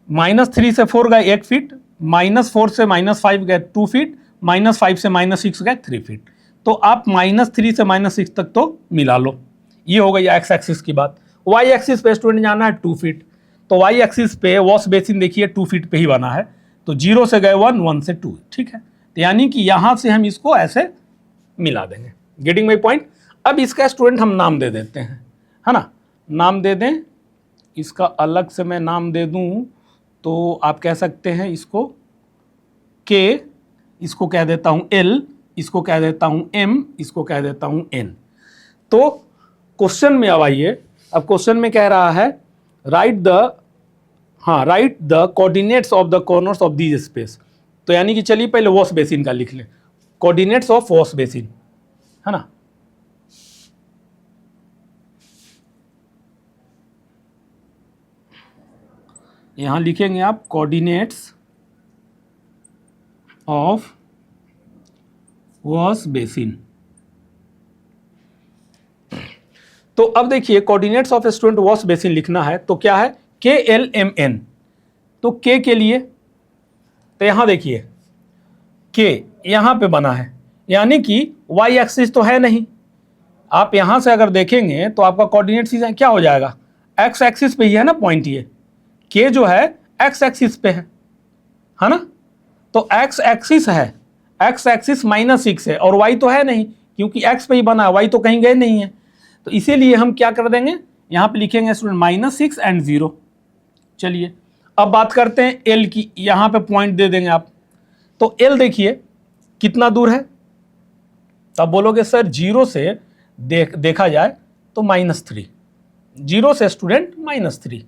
-3 से 4 गए 1 फीट, -4 से -5 गए 2 फीट, -5 से -6 गए 3 फीट। तो आप -3 से -6 तक तो मिला लो। ये हो गई एक्स एक्सिस की बात। वाई एक्सिस पे स्टूडेंट जाना है 2 फीट, तो वाई एक्सिस पे वॉश बेसिन देखिए 2 फीट पे ही बना है, तो 0 से गए 1, 1 से 2, ठीक है। तो यानी कि यहाँ से हम इसको ऐसे मिला देंगे। Getting my point. अब इसका स्टूडेंट हम नाम दे देते हैं, है ना, नाम दे दें, इसका अलग से मैं नाम दे दूं तो आप कह सकते हैं इसको के, इसको कह देता हूं एल, इसको कह देता हूं एम, इसको कह देता हूं एन। तो क्वेश्चन में अब आइए, अब क्वेश्चन में कह रहा है right the coordinates of the corners of these space. तो यानी कि चलिए पहले वॉश बेसिन का लिख लें, कोऑर्डिनेट्स ऑफ वॉश बेसिन, है ना। यहां लिखेंगे आप कोऑर्डिनेट्स ऑफ वॉश बेसिन। तो अब देखिए coordinates of student wash basin लिखना है, तो क्या है, के एल एम एन। तो के लिए तो यहां देखिए के यहां पे बना है, यानी कि वाई एक्सिस तो है नहीं। आप यहां से अगर देखेंगे तो आपका कोऑर्डिनेट्स क्या हो जाएगा, एक्स एक्सिस पे ही है ना पॉइंट। ये के जो है एक्स एक्सिस पे है ना, तो एक्स एक्सिस है, एक्स एक्सिस -6 है, और वाई तो है नहीं क्योंकि एक्स पे ही बना है, वाई तो कहीं गए नहीं है। तो इसीलिए हम क्या कर देंगे, यहां पे लिखेंगे स्टूडेंट -6 एंड 0। चलिए अब बात करते हैं एल की, यहां पे पॉइंट दे देंगे आप। तो एल देखिए कितना दूर है, तब बोलोगे सर 0 से देखा जाए तो -3, 0 से स्टूडेंट -3।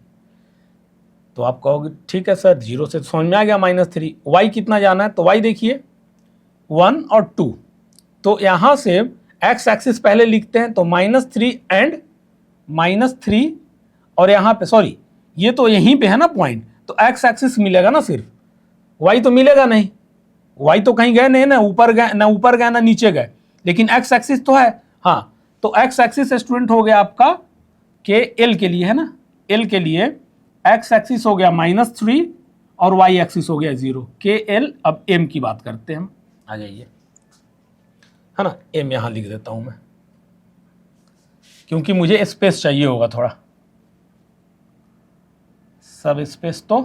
तो आप कहोगे ठीक है सर 0 से समझ में आ गया -3। वाई कितना जाना है, तो वाई देखिए 1 और 2। तो यहाँ से एक्स एक्सिस पहले लिखते हैं, तो -3 एंड -3, और यहाँ पे सॉरी ये तो यहीं पे है ना पॉइंट, तो एक्स एक्सिस मिलेगा ना सिर्फ, वाई तो मिलेगा नहीं, वाई तो कहीं गए नहीं ना, ऊपर गए ना नीचे गए, लेकिन एक्स एक्सिस तो है। हाँ, तो एक्स एक्सिस स्टूडेंट हो गया आपका के एल के लिए, है ना, एल के लिए एक्स एक्सिस हो गया -3 और वाई एक्सिस हो गया 0, के एल। अब एम की बात करते हैं हम, आ जाइए, है ना, एम यहां लिख देता हूं मैं क्योंकि मुझे स्पेस चाहिए होगा थोड़ा, सब स्पेस तो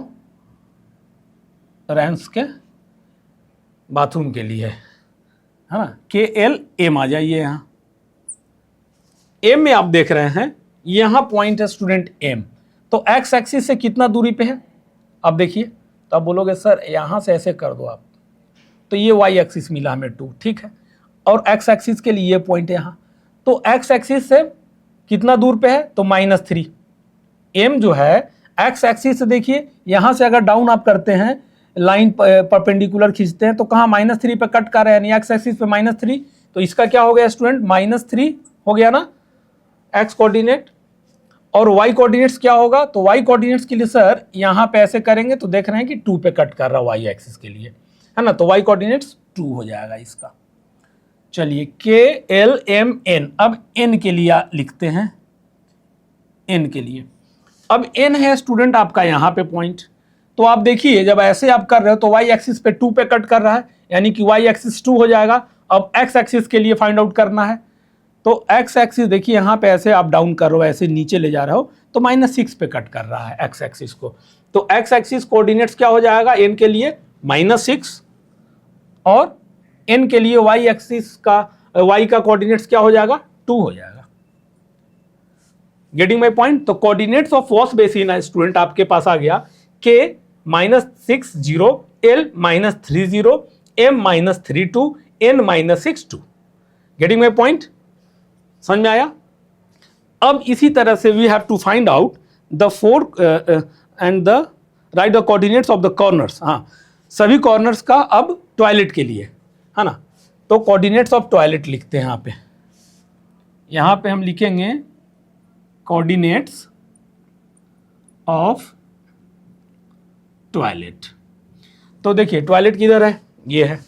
रेंस के बाथरूम के लिए है ना। के एल एम आ जाइए, यहां एम में आप देख रहे हैं यहां पॉइंट है स्टूडेंट एम, तो एक्स एक्सिस से कितना दूरी पे है, अब देखिए, तो आप बोलोगे सर यहां से ऐसे कर दो आप, तो ये वाई एक्सिस मिला हमें 2, ठीक है, और एक्स एक्सिस के लिए ये पॉइंट है यहाँ, तो एक्स एक्सिस से कितना दूर पे है, तो -3। एम जो है एक्स एक्सिस से देखिए यहाँ से अगर डाउन आप करते हैं, लाइन परपेंडिकुलर खींचते हैं, तो कहाँ -3 पे कट कर रहे हैं, यानी एक्स एक्सिस पे -3, तो इसका क्या हो गया स्टूडेंट, -3 हो गया ना एक्स कोऑर्डिनेट। और वाई कोऑर्डिनेट्स क्या होगा, तो वाई कोऑर्डिनेट्स के लिए सर यहाँ पे ऐसे करेंगे तो देख रहे हैं कि 2 पे कट कर रहा है वाई एक्सिस के लिए, है ना, तो वाई कोऑर्डिनेट्स 2 हो जाएगा इसका। चलिए के एल एम एन, अब एन के लिए लिखते हैं, एन के लिए, अब एन है स्टूडेंट आपका यहाँ पे पॉइंट, तो आप देखिए जब ऐसे आप कर रहे हो तो वाई एक्सिस पे 2 पे कट कर रहा है, यानी कि वाई एक्सिस 2 हो जाएगा। अब एक्स एक्सिस के लिए फाइंड आउट करना है, तो एक्स एक्सिस देखिए यहाँ पे ऐसे आप डाउन कर रहे हो, ऐसे नीचे ले जा रहे हो, तो -6 पे कट कर रहा है एक्स एक्सिस को, तो एक्स एक्सिस कोऑर्डिनेट्स क्या हो जाएगा एन के लिए -6, और एन के लिए वाई एक्सिस का वाई का कोऑर्डिनेट्स क्या हो जाएगा, 2 हो जाएगा। Getting my point. तो coordinates of wash basin student आपके पास आ गया K -6 0, L -3 0, M -3 2, N -6 2। Getting my point? समझ में आया? अब इसी तरह से we have to find out the four and the write the coordinates of the corners. हाँ, सभी कॉर्नर्स का अब टॉयलेट के लिए, है ना। तो कोऑर्डिनेट्स ऑफ टॉयलेट लिखते हैं यहाँ पे हम लिखेंगे कोऑर्डिनेट्स ऑफ टॉयलेट। तो देखिए टॉयलेट किधर है, ये है।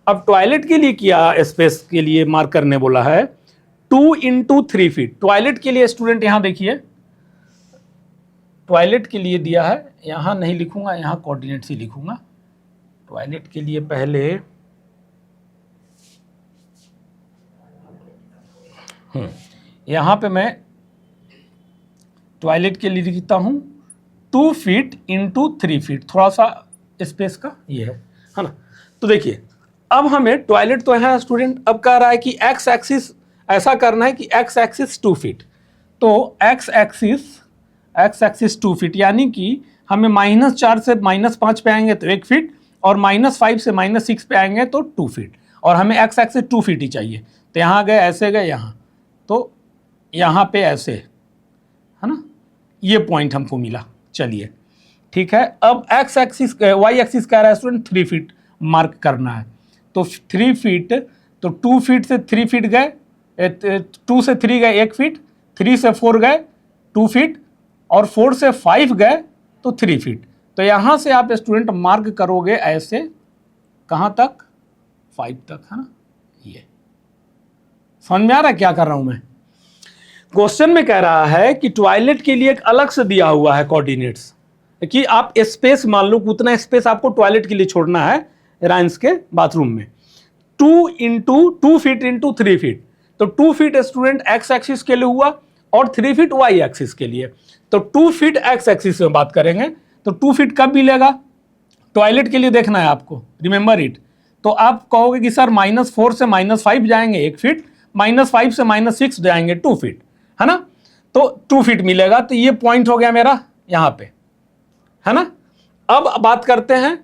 अब टॉयलेट के लिए क्या स्पेस के लिए मार्कर ने बोला है 2 × 3 फीट। टॉयलेट के लिए स्टूडेंट यहां देखिए, टॉयलेट के लिए दिया है, यहां नहीं लिखूंगा, यहां कोऑर्डिनेट्स ही लिखूंगा। टॉयलेट के लिए पहले यहां पे मैं टॉयलेट के लिए लिखता हूं 2 फीट × 3 फीट, थोड़ा सा स्पेस का ये है ना। तो देखिए अब हमें टॉयलेट तो है स्टूडेंट, अब कह रहा है कि एक्स एक्सिस ऐसा करना है कि एक्स एक्सिस 2 फीट। तो एक्स एक्सिस 2 फीट, यानी कि हमें -4 से -5 पे आएंगे तो 1 फीट, और -5 से -6 पे आएंगे तो 2 फीट, और हमें एक्स एक्सिस 2 फीट ही चाहिए। तो यहाँ गए, ऐसे गए, यहाँ, तो यहाँ पे ऐसे, है ना, ये पॉइंट हमको मिला। चलिए ठीक है, अब एक्स एक्सिस वाई एक्सिस कह रहा है स्टूडेंट 3 फीट मार्क करना है। तो 3 फीट, तो 2 फीट से 3 फीट गए, 2 से 3 गए 1 फीट, 3 से 4 गए 2 फीट, और 4 से 5 गए तो 3 फीट। तो यहाँ से आप स्टूडेंट मार्क करोगे ऐसे, कहाँ तक, 5 तक, है ना। ये समझ में आ रहा है क्या कर रहा हूँ मैं? क्वेश्चन में कह रहा है कि टॉयलेट के लिए एक अलग से दिया हुआ है कोऑर्डिनेट्स, कि आप स्पेस मान लो उतना स्पेस आपको टॉयलेट के लिए छोड़ना है राइन्स के बाथरूम में, 2 फीट × 3 फीट। तो 2 फीट स्टूडेंट एक्स एक्सिस के लिए हुआ, और 3 फीट वाई एक्सिस के लिए। तो 2 फीट एक्स एक्सिस में बात करेंगे, तो 2 फीट कब मिलेगा, टॉयलेट के लिए देखना है आपको, रिमेंबर इट। तो आप कहोगे कि सर -4 से -5 जाएंगे 1 फीट, -5 से -6 जाएंगे 2 फीट, है ना। तो 2 फीट मिलेगा। तो ये पॉइंट हो गया मेरा यहाँ पे, है ना। अब बात करते हैं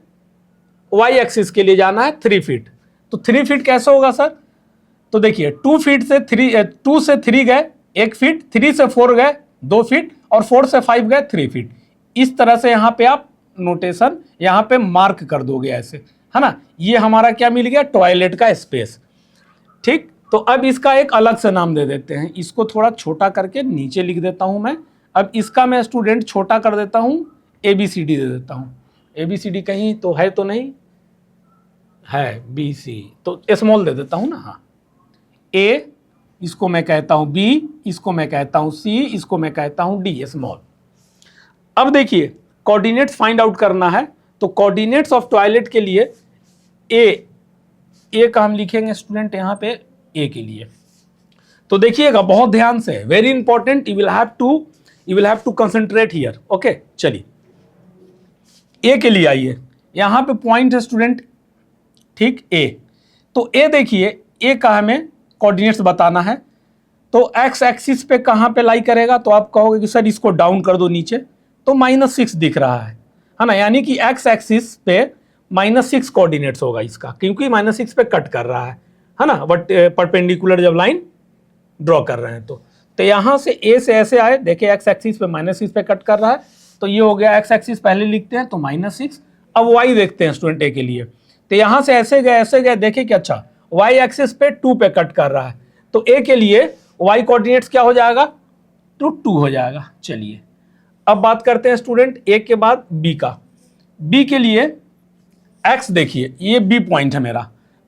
वाई एक्सिस के लिए जाना है 3 फीट। तो 3 फीट कैसे होगा सर? तो देखिए 2 से 3 गए 1 फीट, 3 से 4 गए 2 फीट, और 4 से 5 गए 3 फीट। इस तरह से यहाँ पे आप नोटेशन यहाँ पे मार्क कर दोगे ऐसे, है ना। ये हमारा क्या मिल गया, टॉयलेट का स्पेस। ठीक, तो अब इसका एक अलग से नाम दे देते हैं, इसको थोड़ा छोटा करके नीचे लिख देता हूँ मैं। अब इसका मैं स्टूडेंट छोटा कर देता हूँ, ABCD दे देता हूँ। ABCD कहीं तो है, तो नहीं है, BC, तो स्मॉल दे देता हूँ ना। हाँ, A इसको मैं कहता हूँ B, इसको मैं कहता हूँ C, इसको मैं कहता हूँ D, स्मॉल। अब देखिए कोऑर्डिनेट्स फाइंड आउट करना है, तो कोऑर्डिनेट्स ऑफ टॉयलेट के लिए A का हम लिखेंगे स्टूडेंट यहाँ पे A के लिए। तो देखिएगा बहुत ध्यान से, very important, you will have to concentrate here. Okay, चलिए A के लिए आइए, यहाँ पे पॉइंट है स्टूडेंट, ठीक, A। तो A देखिए, A का हमें कोऑर्डिनेट्स बताना है। तो एक्स एक्सिस पे कहाँ पे लाई करेगा, तो आप कहोगे कि सर इसको डाउन कर दो नीचे, तो -6 दिख रहा है ना, यानी कि एक्स एक्सिस पे -6 कोऑर्डिनेट्स होगा इसका, क्योंकि -6 पे कट कर रहा है ना, बट परपेंडिकुलर जब लाइन ड्रॉ कर रहे हैं तो यहाँ से A से ऐसे आए, देखिए एक्स एक्सिस पे -6 पे कट कर रहा है, तो ये हो गया एक्स एक्सिस पहले लिखते हैं तो -6। अब वाई देखते हैं स्टूडेंट A के लिए, तो यहाँ से ऐसे गए, देखिए कि अच्छा वाई एक्सिस पे 2 पे कट कर रहा है, तो A के लिए वाई कोऑर्डिनेट्स क्या हो जाएगा, तो 2 हो जाएगा। चलिए अब बात करते हैं स्टूडेंट A के बाद B का। B के लिए X देखिए, ये B पॉइंट है मेरा,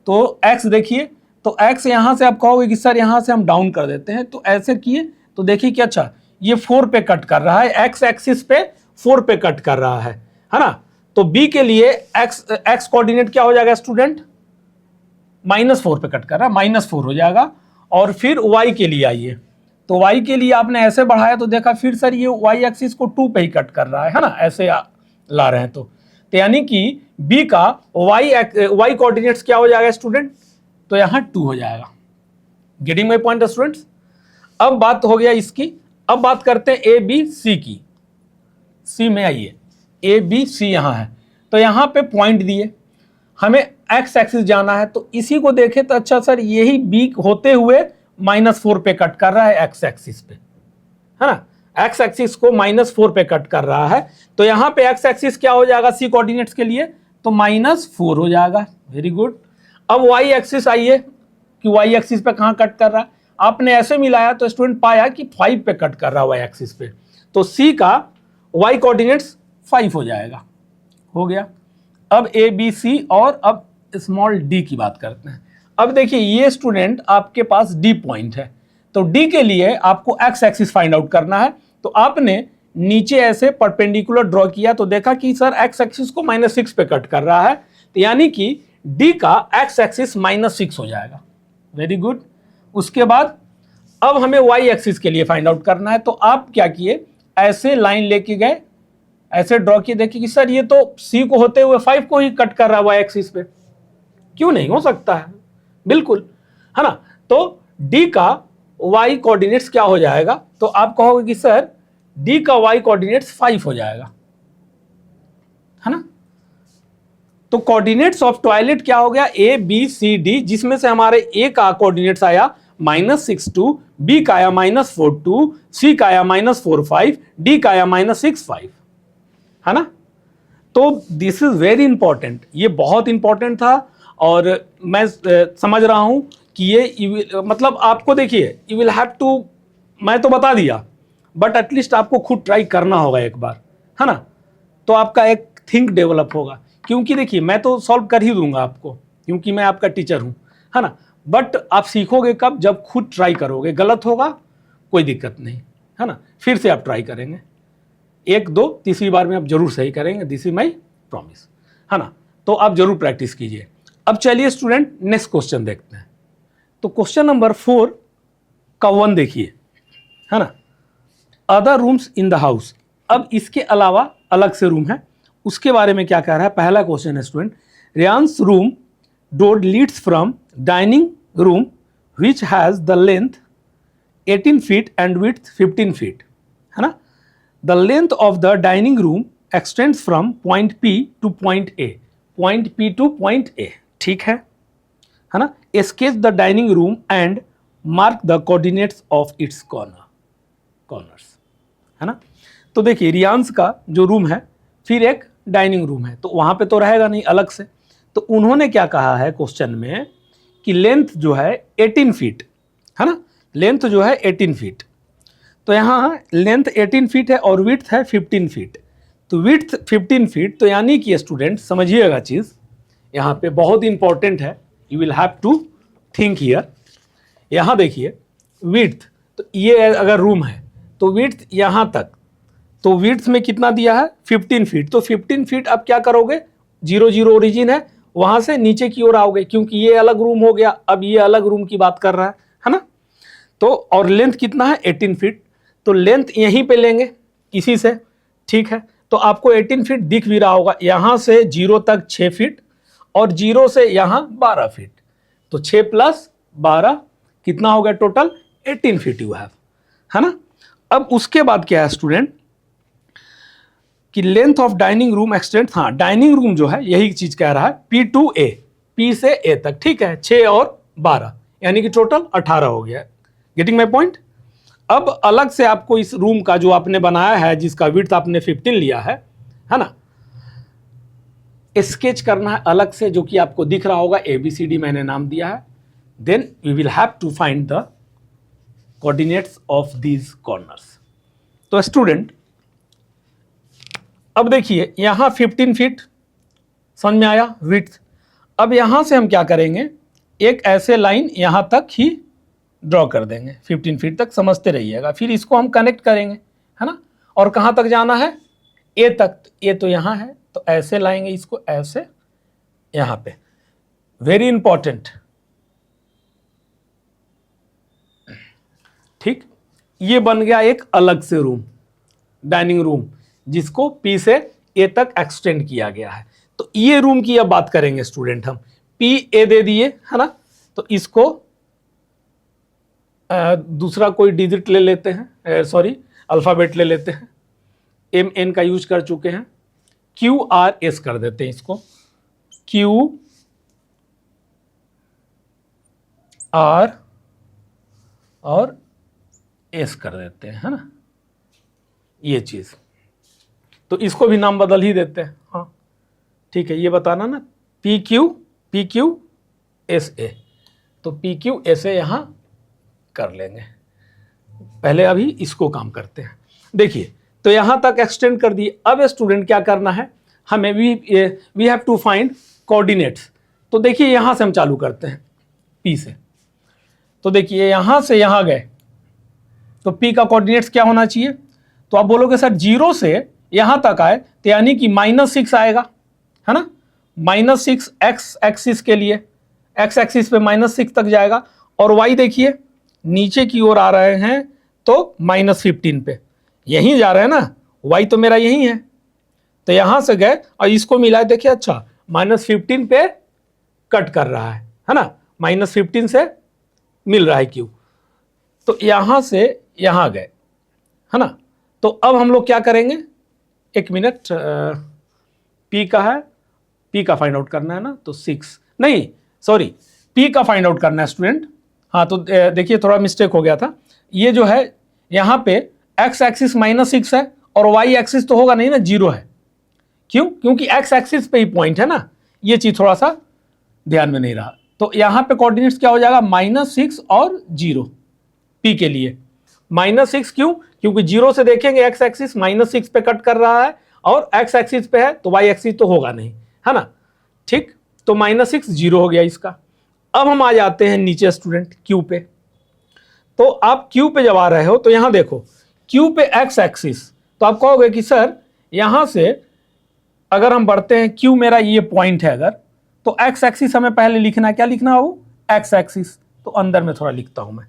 तो X देखिए, तो X यहाँ से आप कहोगे कि सर यहाँ से हम डाउन कर देते हैं, तो ऐसे किए तो देखिए कि अच्छा ये 4 पे कट कर रहा है, X एक्सिस पे 4 पे कट कर रहा है ना। तो B के लिए X कोऑर्डिनेट क्या हो जाएगा स्टूडेंट, -4 पे कट कर रहा है, -4 हो जाएगा। और फिर Y के लिए आइए, तो Y के लिए आपने ऐसे बढ़ाया तो देखा फिर सर ये Y एक्सिस को 2 पे ही कट कर रहा है ना, ऐसे ला रहे हैं तो यानी कि B का Y कोऑर्डिनेट्स क्या हो जाएगा स्टूडेंट, तो यहाँ 2 हो जाएगा। Getting my point students? अब बात हो गया इसकी, अब बात करते हैं ABC की। C में आइए, ABC यहाँ है, तो यहाँ पे पॉइंट दिए, हमें एक्स एक्सिस जाना है तो इसी को देखे तो अच्छा सर यही बी होते हुए -4 पे कट कर रहा है एक्स एक्सिस पे, है ना, एक्स एक्सिस को -4 पे कट कर रहा है। तो यहां पे एक्स एक्सिस क्या हो जाएगा सी कोऑर्डिनेट्स के लिए, तो -4 हो जाएगा। Very good. अब वाई एक्सिस आइए कि वाई एक्सिस पे कहां कट कर रहा है, आपने ऐसे मिलाया तो स्टूडेंट पाया कि 5 पे कट कर रहा है वाई एक्सिस पे, तो सी का वाई कोऑर्डिनेट्स 5 हो जाएगा। हो गया। अब ए बी सी और अब स्मॉल डी की बात करते हैं। अब देखिए ये स्टूडेंट आपके पास डी पॉइंट है, तो डी के लिए आपको एक्स एक्सिस फाइंड आउट करना है। तो आपने नीचे ऐसे परपेंडिकुलर ड्रॉ किया तो देखा कि सर एक्स एक्सिस को -6 पे कट कर रहा है, तो यानी कि डी का एक्स एक्सिस -6 हो जाएगा। Very good. उसके बाद अब हमें वाई एक्सिस के लिए फाइंड आउट करना है, तो आप क्या किए, ऐसे लाइन लेके गए, ऐसे ड्रॉ किए, देखिए कि सर ये तो सी को होते हुए 5 को ही कट कर रहा है वाई एक्सिस पे, क्यों नहीं हो सकता है, बिल्कुल, है ना। तो डी का वाई कोऑर्डिनेट्स क्या हो जाएगा, तो आप कहोगे कि सर डी का वाई कोऑर्डिनेट्स 5 हो जाएगा, है ना। तो कोऑर्डिनेट्स ऑफ टॉयलेट क्या हो गया, ए बी सी डी, जिसमें से हमारे ए का कोऑर्डिनेट्स आया -62, बी का आया -42, सी का आया -45, डी का आया -65, है ना। तो दिस इज वेरी इंपॉर्टेंट, ये बहुत इंपॉर्टेंट था और मैं समझ रहा हूं कि ये मतलब आपको देखिए यू विल हैव टू, मैं तो बता दिया बट एटलीस्ट आपको खुद ट्राई करना होगा एक बार, है ना, तो आपका एक थिंक डेवलप होगा। क्योंकि देखिए मैं तो सॉल्व कर ही दूंगा आपको, क्योंकि मैं आपका टीचर हूं, है ना, बट आप सीखोगे कब, जब खुद ट्राई करोगे। गलत होगा कोई दिक्कत नहीं, है ना, फिर से आप ट्राई करेंगे, 1 2 तीसरी बार में आप जरूर सही करेंगे, दिस इज माई प्रॉमिस, है ना। तो आप जरूर प्रैक्टिस कीजिए। अब चलिए स्टूडेंट नेक्स्ट क्वेश्चन देखते हैं। तो क्वेश्चन नंबर 4 का 1 देखिए, है ना, other rooms in the house. अब इसके अलावा अलग से रूम है, उसके बारे में क्या कह रहा है। पहला क्वेश्चन है student, Reyansh room door leads from dining room which has the length 18 feet and width 15 feet, है ना। The length of the dining room extends from point P to point A. Point P to point A. ठीक है ना। Sketch the dining room and mark the coordinates of its corners, है ना। तो देखिए रियांस का जो रूम है, फिर एक डाइनिंग रूम है, तो वहाँ पे तो रहेगा नहीं अलग से। तो उन्होंने क्या कहा है क्वेश्चन में कि लेंथ जो है 18 फीट, है ना, लेंथ जो है 18 फीट। तो यहाँ लेंथ 18 फीट है और विड्थ है 15 फीट। तो विड्थ 15 फीट, तो यानी कि स्टूडेंट समझिएगा चीज़ यहाँ पे बहुत इंपॉर्टेंट है, you will have to think here. यहाँ देखिए विड्थ, तो ये अगर रूम है तो विड्थ यहाँ तक, तो विड्थ में कितना दिया है 15 फीट। तो 15 फीट आप क्या करोगे, 0 0 ओरिजिन है, वहाँ से नीचे की ओर आओगे, क्योंकि ये अलग रूम हो गया, अब ये अलग रूम की बात कर रहा है ना। तो और लेंथ कितना है 18 फीट, तो लेंथ यहीं पे लेंगे इसी से, ठीक है। तो आपको 18 फीट दिख भी रहा होगा, यहाँ से 0 तक 6 फीट और 0 से यहाँ 12 फीट, तो 6 + 12 कितना हो गया टोटल 18 फीट यू हैव, है ना। अब उसके बाद क्या है स्टूडेंट कि length of dining room extend, हाँ डाइनिंग रूम जो है यही चीज कह रहा है P to A, P से A तक, ठीक है, 6 और 12 यानी कि टोटल 18 हो गया। Getting my point. अब अलग से आपको इस रूम का जो आपने बनाया है, जिसका विड्थ आपने 15 लिया है ना, स्केच करना है अलग से, जो कि आपको दिख रहा होगा ABCD मैंने नाम दिया है। Then we will have to find the coordinates of these corners. तो स्टूडेंट अब देखिए यहाँ 15 फीट समझ में आया विड्थ। अब यहाँ से हम क्या करेंगे, एक ऐसे लाइन यहाँ तक ही ड्रॉ कर देंगे 15 फीट तक, समझते रहिएगा। फिर इसको हम कनेक्ट करेंगे, है ना, और कहाँ तक जाना है A तक। A तो यहाँ है, तो ऐसे लाएंगे इसको, ऐसे यहाँ पे, वेरी इंपॉर्टेंट, ठीक। ये बन गया एक अलग से रूम, डाइनिंग रूम, जिसको P से A तक एक्सटेंड किया गया है। तो ये रूम की अब बात करेंगे स्टूडेंट हम, PA दे दिए, है ना, तो इसको दूसरा कोई डिजिट ले लेते हैं, सॉरी अल्फ़ाबेट ले लेते हैं, MN का यूज कर चुके हैं, QRS कर देते हैं इसको, QRS, R और S कर देते हैं, है ना, ये चीज़। तो इसको भी नाम बदल ही देते हैं। हाँ ठीक है, ये बताना ना, PQ SA, तो PQ SA यहाँ कर लेंगे। पहले अभी इसको काम करते हैं। देखिए, तो यहाँ तक एक्सटेंड कर दिए। अब स्टूडेंट क्या करना है, हमें we have to find coordinates. तो देखिए यहाँ से हम चालू करते हैं P से। तो देखिए यहाँ से यहाँ गए तो P का कोऑर्डिनेट्स क्या होना चाहिए, तो आप बोलोगे सर 0 से यहाँ तक आए तो यानी कि -6 आएगा, है ना, -6 x एक्सिस के लिए, x एक्सिस पे -6 तक जाएगा। और y देखिए नीचे की ओर आ रहे हैं तो -15 पे, यहीं जा रहे हैं ना, y तो मेरा यही है। तो यहां से गए और इसको मिलाए, देखिए अच्छा -15 पे कट कर रहा है ना, -15 से मिल रहा है Q। तो यहां से यहां गए, है ना। तो अब हम लोग क्या करेंगे, एक मिनट, P का है, P का फाइंड आउट करना है ना, तो 6 नहीं सॉरी, P का फाइंड आउट करना है स्टूडेंट। हाँ तो देखिए थोड़ा मिस्टेक हो गया था, ये जो है यहाँ पे x एक्सिस -6 है और y एक्सिस तो होगा नहीं ना, 0 है। क्यों, क्योंकि x एक्सिस पे ही पॉइंट है ना, ये चीज थोड़ा सा ध्यान में नहीं रहा। तो यहाँ पे कोऑर्डिनेट्स क्या हो जाएगा, -6 और 0 P के लिए। -6 क्यों, क्योंकि 0 से देखेंगे x एक्सिस -6 पे कट कर रहा है और x एक्सिस पे है तो y एक्सिस तो होगा नहीं, है ना, ठीक। तो -6 0 हो गया इसका। अब हम आ जाते हैं नीचे स्टूडेंट Q पे। तो आप Q पे जब आ रहे हो तो यहां देखो Q पे x एक्सिस, तो आप कहोगे कि सर यहां से अगर हम बढ़ते हैं, Q मेरा ये पॉइंट है अगर, तो x एक्सिस हमें पहले लिखना है, क्या लिखना हो, x एक्सिस। तो अंदर में थोड़ा लिखता हूं मैं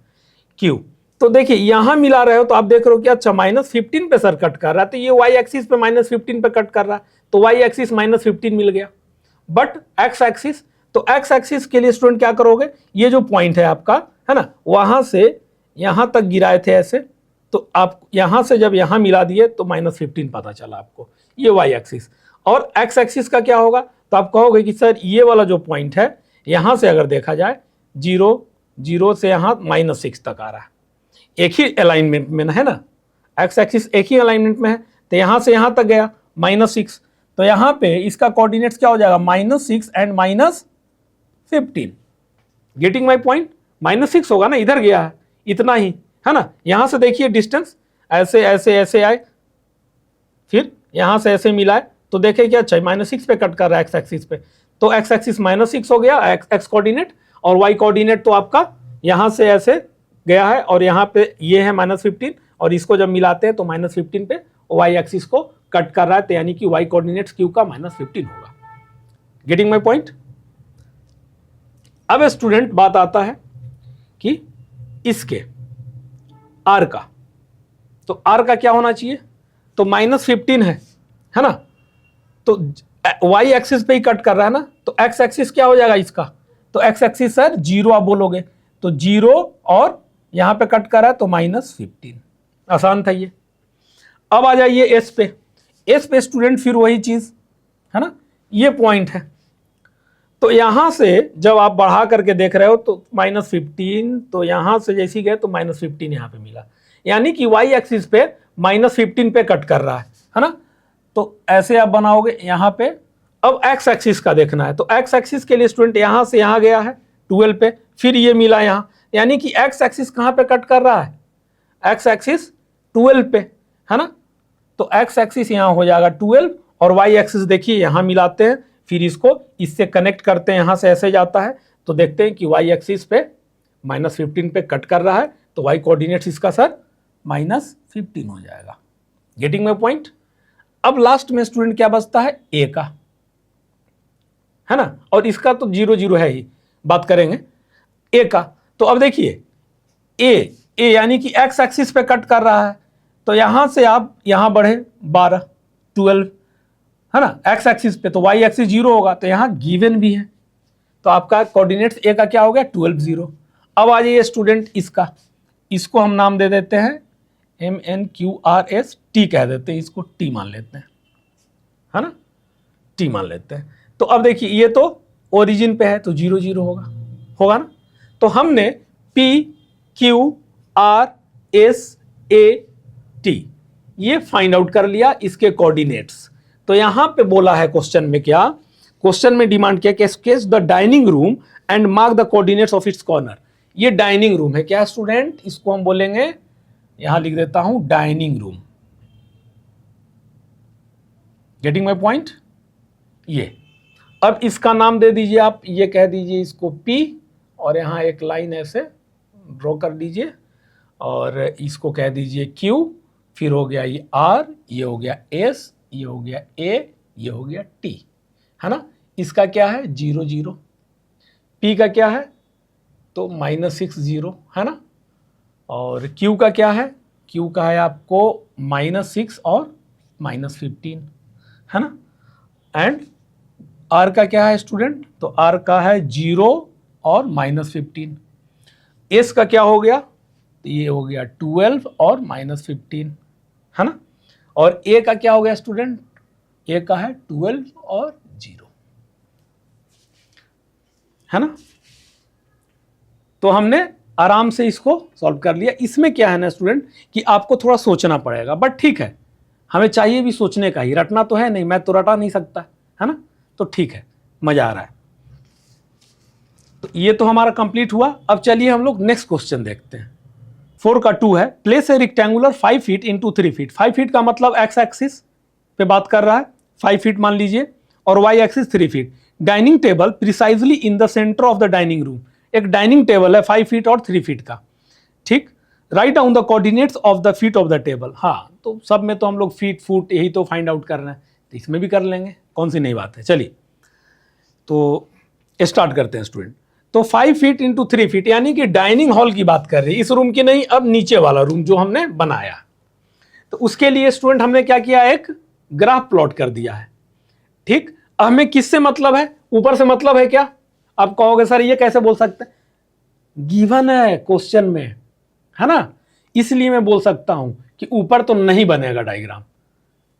Q। तो देखिए यहां मिला रहे हो तो आप देख रहे हो कि अच्छा -15 पे सर कट कर रहा है, तो ये y एक्सिस पे -15 पे कट कर रहा है, तो y एक्सिस -15 मिल गया। बट x एक्सिस, तो x एक्सिस के लिए स्टूडेंट क्या करोगे, ये जो पॉइंट है आपका, है ना, वहां से यहां तक गिराए थे ऐसे, तो आप यहां से जब यहां मिला दिए तो -15 पता चला आपको, ये y एक्सिस। और x एक्सिस का क्या होगा, तो आप कहोगे कि सर ये वाला जो पॉइंट है यहां से अगर देखा जाए 0 से यहां -6 तक आ रहा है, एक ही अलाइनमेंट में है ना, x एक्सिस एक ही अलाइनमेंट में है, तो यहां से यहां तक गया -6, तो यहां पे इसका कोऑर्डिनेट्स क्या हो जाएगा, -6 एंड -15। गेटिंग माय पॉइंट, -6 होगा ना, इधर गया है इतना ही, है ना। यहां से देखिए डिस्टेंस ऐसे ऐसे ऐसे आए, फिर यहां से ऐसे मिलाए, तो देखे क्या अच्छा -6 पे कट कर रहा है x एक्सिस पे, तो x एक्सिस -6 हो गया x कोऑर्डिनेट, और y कोऑर्डिनेट तो आपका यहां से ऐसे गया है और यहाँ पे ये है -15, और इसको जब मिलाते हैं तो -15 पे y एक्सिस को कट कर रहा है, तो यानी कि y कोऑर्डिनेट्स Q का -15 होगा। Getting my point. अब स्टूडेंट बात आता है कि इसके R का, तो R का क्या होना चाहिए, तो -15 है ना, तो y एक्सिस पे ही कट कर रहा है ना, तो x एक्सिस क्या हो जाएगा इसका, तो x एक्सिस सर 0 आप बोलोगे, तो 0 और यहां पे कट कर रहा है तो -15, आसान था ये। अब आ जाइए S पे स्टूडेंट फिर वही चीज है ना, ये पॉइंट है, तो यहां से जब आप बढ़ा करके देख रहे हो तो -15, तो यहां से जैसे गए तो -15 यहां पे मिला, यानी कि y एक्सिस पे -15 पे कट कर रहा है ना। तो ऐसे आप बनाओगे यहां पे। अब x एक्सिस का देखना है, तो x एक्सिस के लिए स्टूडेंट यहां से यहां गया है 12 पे, फिर ये मिला यहां, यानी कि x एक्सिस कहां पे कट कर रहा है, x एक्सिस 12 पे, है ना। तो x एक्सिस यहां हो जाएगा 12 और y एक्सिस देखिए यहां मिलाते हैं, फिर इसको इससे कनेक्ट करते हैं, यहां से ऐसे जाता है, तो देखते हैं कि y एक्सिस पे -15 पे कट कर रहा है, तो y कोऑर्डिनेट्स इसका सर -15 हो जाएगा। Getting my point. अब लास्ट में स्टूडेंट क्या बचता है, a का, है ना, और इसका तो 0 0 है ही, बात करेंगे a का। तो अब देखिए a यानी कि x एक्सिस पे कट कर रहा है, तो यहां से आप यहां बढ़े 12 है ना, x एक्सिस पे, तो y एक्सिस 0 होगा, तो यहां गिवन भी है, तो आपका कोऑर्डिनेट्स a का क्या हो गया 12 0। अब आ जाइए स्टूडेंट इसका, इसको हम नाम दे देते हैं MNQRS T कह देते हैं, इसको T मान लेते हैं, है ना, T मान लेते हैं। तो अब देखिए ये तो ओरिजिन पे है तो 0 0 होगा ना। तो हमने PQRSAT ये फाइंड आउट कर लिया, इसके कोऑर्डिनेट्स। तो यहां पे बोला है क्वेश्चन में क्या, क्वेश्चन में डिमांड किया कि sketch the dining room and mark the coordinates of its corner. ये डाइनिंग रूम है क्या स्टूडेंट, इसको हम बोलेंगे, यहां लिख देता हूं dining room. Getting my point. ये अब इसका नाम दे दीजिए आप, ये कह दीजिए इसको P, और यहां एक लाइन ऐसे ड्रॉ कर दीजिए, और इसको कह दीजिए Q, फिर हो गया ये R, ये हो गया S, ये हो गया A, ये हो गया T, है ना। इसका क्या है 0 0, P का क्या है तो -6 0, है ना। और Q का क्या है, Q का है आपको -6 और -15, है ना। एंड R का क्या है स्टूडेंट, तो R का है 0 और -15। S का क्या हो गया, तो ये हो गया 12 और -15, है ना। और A का क्या हो गया स्टूडेंट, A का है 12 और 0, है ना। तो हमने आराम से इसको सॉल्व कर लिया। इसमें क्या है ना स्टूडेंट कि आपको थोड़ा सोचना पड़ेगा, बट ठीक है, हमें चाहिए भी सोचने का ही, रटना तो है नहीं, मैं तो रटा नहीं सकता, है ना। तो ठीक है, मजा आ रहा है। तो ये तो हमारा कंप्लीट हुआ। अब चलिए हम लोग नेक्स्ट क्वेश्चन देखते हैं। 4 का 2 है, place a rectangular 5 feet into 3 feet. 5 feet का मतलब एक्स एक्सिस पे बात कर रहा है, 5 फीट मान लीजिए, और Y axis 3 feet. Dining table precisely in the centre of the dining room. एक डाइनिंग टेबल है 5 फीट और 3 फीट का, ठीक। Write down the coordinates of the feet of the table. हाँ, तो सब में तो हम लोग फीट फुट यही तो फाइंड आउट कर रहे हैं, तो इसमें भी कर लेंगे, कौन सी नई बात है। चलिए तो स्टार्ट करते हैं स्टूडेंट। तो 5 फीट इंटू 3 फीट यानी कि डाइनिंग हॉल की बात कर रही है, इस रूम की नहीं, अब नीचे वाला रूम जो हमने बनाया। तो उसके लिए स्टूडेंट हमने क्या किया, एक ग्राफ प्लॉट कर दिया है, ठीक। हमें किससे मतलब है, ऊपर से मतलब है क्या, आप कहोगे सर ये कैसे बोल सकते हैं, गिवन है क्वेश्चन में, है ना, इसलिए मैं बोल सकता हूं कि ऊपर तो नहीं बनेगा डायग्राम,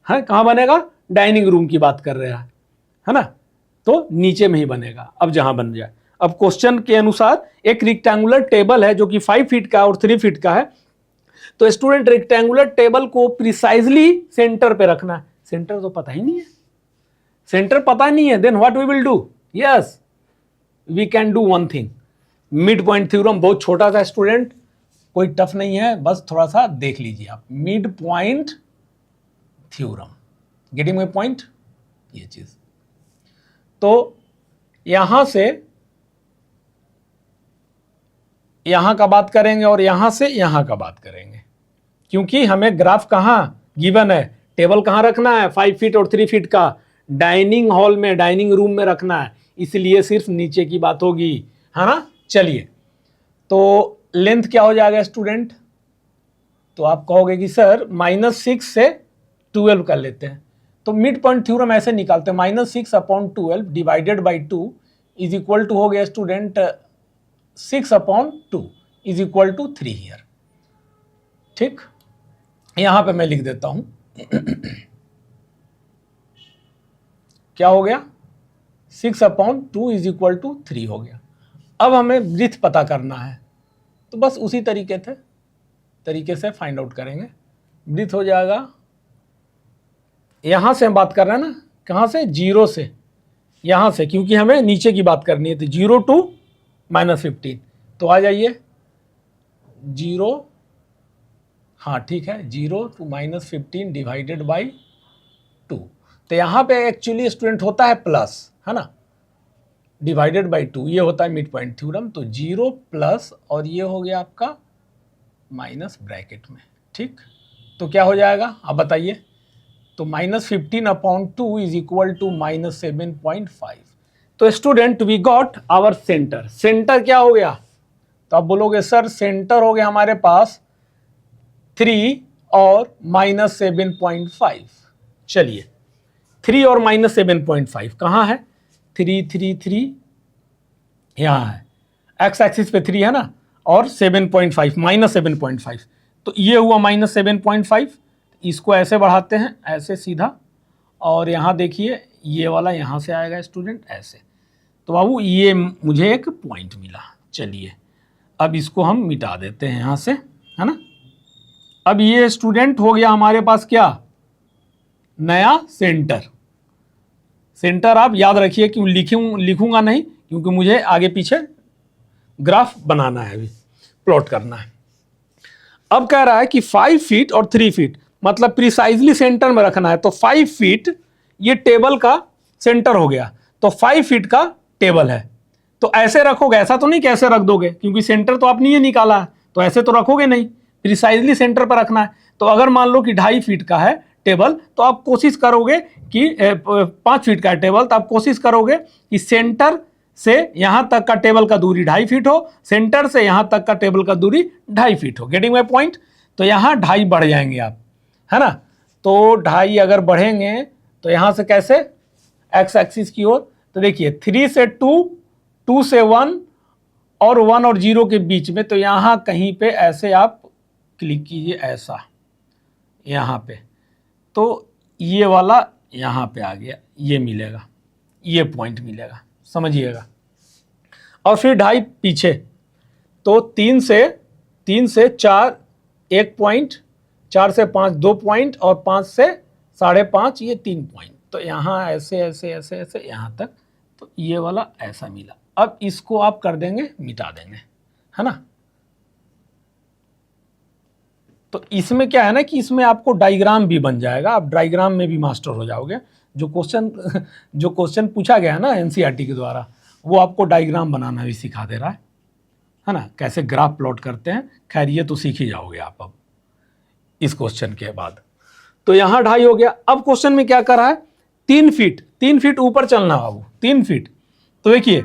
है कहां बनेगा, डाइनिंग रूम की बात कर रहा है ना, तो नीचे में ही बनेगा, अब जहां बन जाए। अब क्वेश्चन के अनुसार एक रेक्टेंगुलर टेबल है जो कि 5 फीट का और 3 फीट का है, तो स्टूडेंट रेक्टेंगुलर टेबल को प्रिसाइजली सेंटर पे रखना है। सेंटर तो पता ही नहीं है, सेंटर पता नहीं है, then what we will do, yes we can do one thing, mid point theorem. बहुत छोटा सा स्टूडेंट, कोई टफ नहीं है, बस थोड़ा सा देख लीजिए आप, mid point theorem, getting my point, ये चीज। तो यहां से यहां का बात करेंगे और यहां से यहां का बात करेंगे, क्योंकि हमें ग्राफ कहां गिवन है, टेबल कहां रखना है, 5 फीट और 3 फीट का, डाइनिंग हॉल में, डाइनिंग रूम में रखना है, इसलिए सिर्फ नीचे की बात होगी, है ना। चलिए तो लेंथ क्या हो जाएगा स्टूडेंट, तो आप कहोगे कि सर -6 से 12 कर लेते हैं, तो मिड पॉइंट थ्योरम ऐसे निकालते हैं, -6/12 divided by 2 is equal to हो गया student 6/2 is equal to 3 here, ठीक। यहां पे मैं लिख देता हूं क्या हो गया, 6/2 इज इक्वल टू 3 हो गया। अब हमें ब्रीथ पता करना है, तो बस उसी तरीके से फाइंड आउट करेंगे। ब्रीथ हो जाएगा, यहां से हम बात कर रहे हैं ना, कहां से, 0 से, यहां से, क्योंकि हमें नीचे की बात करनी है, तो 0 to -15, तो आ जाइए 0, हाँ ठीक है, 0 to -15 डिवाइडेड बाई 2। तो यहां पे एक्चुअली स्टूडेंट होता है प्लस, है ना, डिवाइडेड बाई 2, ये होता है मिड पॉइंट थ्योरम। तो 0 प्लस और ये हो गया आपका माइनस ब्रैकेट में, ठीक। तो क्या हो जाएगा आप बताइए, तो -15/2 इज इक्वल टू -7.5। तो student we got our centre. Centre क्या हो गया, तो आप बोलोगे सर सेंटर हो गया हमारे पास 3 और -7.5। चलिए 3 और -7.5 कहाँ है, 3 3 3 यहाँ है, एक्स एक्सिस पे 3 है ना, और 7.5 -7.5, तो ये हुआ -7.5। इसको ऐसे बढ़ाते हैं, ऐसे सीधा, और यहाँ देखिए ये वाला यहाँ से आएगा स्टूडेंट ऐसे, तो बाबू ये मुझे एक पॉइंट मिला। चलिए अब इसको हम मिटा देते हैं यहाँ से, है ना। अब ये स्टूडेंट हो गया हमारे पास क्या, नया सेंटर। सेंटर आप याद रखिए, क्यों लिखूंगा नहीं, क्योंकि मुझे आगे पीछे ग्राफ बनाना है, अभी प्लॉट करना है। अब कह रहा है कि 5 फीट और 3 फीट, मतलब प्रिसाइजली सेंटर में रखना है। तो 5 फीट ये टेबल का सेंटर हो गया, तो 5 फीट का टेबल है। तो ऐसे रखोगे, ऐसा तो नहीं कैसे रख दोगे, क्योंकि सेंटर तो आपने ये निकाला है, तो ऐसे तो रखोगे नहीं, प्रिसाइजली सेंटर पर रखना है। तो अगर मान लो कि 2.5 फीट का है टेबल, तो आप कोशिश करोगे कि 5 फीट का है टेबल, तो आप कोशिश करोगे कि सेंटर से यहां तक का टेबल का दूरी 2.5 फीट हो, सेंटर से यहां तक का टेबल का दूरी 2.5 फीट हो। Getting my point. तो यहां 2.5 बढ़ जाएंगे आप, है ना। तो 2.5 अगर बढ़ेंगे तो यहां से कैसे, एक्स एक्सिस की ओर। तो देखिए 3 से 2, 2 से 1 और 1 और 0 के बीच में, तो यहां कहीं पे ऐसे आप क्लिक कीजिए, ऐसा यहां पे, तो ये वाला यहां पे आ गया, ये मिलेगा, ये पॉइंट मिलेगा, समझिएगा। और फिर 2.5 पीछे, तो 3 से 4 1 पॉइंट, 4 से 5 2 पॉइंट, और 5 से 5.5 ये 3 पॉइंट। तो यहाँ ऐसे ऐसे ऐसे ऐसे यहाँ तक, तो ये वाला ऐसा मिला। अब इसको आप कर देंगे, मिटा देंगे, है ना। तो इसमें क्या है ना कि इसमें आपको डायग्राम भी बन जाएगा, आप डायग्राम में भी मास्टर हो जाओगे। जो क्वेश्चन पूछा गया है ना एनसीईआरटी के द्वारा, वो आपको डायग्राम बनाना भी सिखा दे रहा है ना, कैसे ग्राफ प्लॉट करते हैं। खैर ये तो सीख ही जाओगे आप अब इस क्वेश्चन के बाद। तो यहाँ 2.5 हो गया। अब क्वेश्चन में क्या कर रहा है, 3 फीट, 3 फीट ऊपर चलना बाबू, 3 फीट। तो देखिए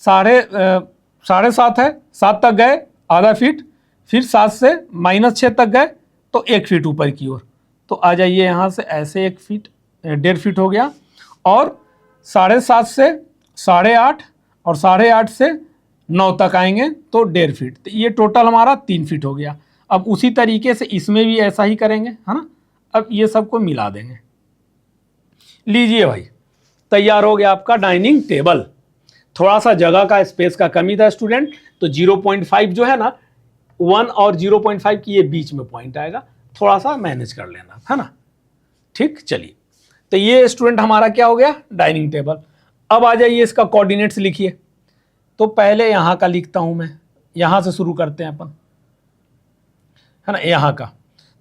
7.5 है, 7 तक गए, आधा फीट, फिर 7 से -6 तक गए, तो 1 फीट ऊपर की ओर। तो आ जाइए यहाँ से ऐसे 1 फीट, 1.5 फीट हो गया। और 7.5 से 8.5 और 8.5 से 9 तक आएंगे, तो 1.5 फीट। तो ये टोटल हमारा 3 फीट हो गया। अब उसी तरीके से इसमें भी ऐसा ही करेंगे, है ना। अब ये सबको मिला देंगे। लीजिए भाई, तैयार हो गया आपका डाइनिंग टेबल। थोड़ा सा जगह का, स्पेस का कमी था स्टूडेंट, तो 0.5 जो है ना, 1 और 0.5 की ये बीच में पॉइंट आएगा, थोड़ा सा मैनेज कर लेना, है ना। ठीक, चलिए। तो ये स्टूडेंट हमारा क्या हो गया, डाइनिंग टेबल। अब आ जाइए इसका कोऑर्डिनेट्स लिखिए। तो पहले यहां का लिखता हूं मैं, यहां से शुरू करते हैं अपन, है ना, यहां का।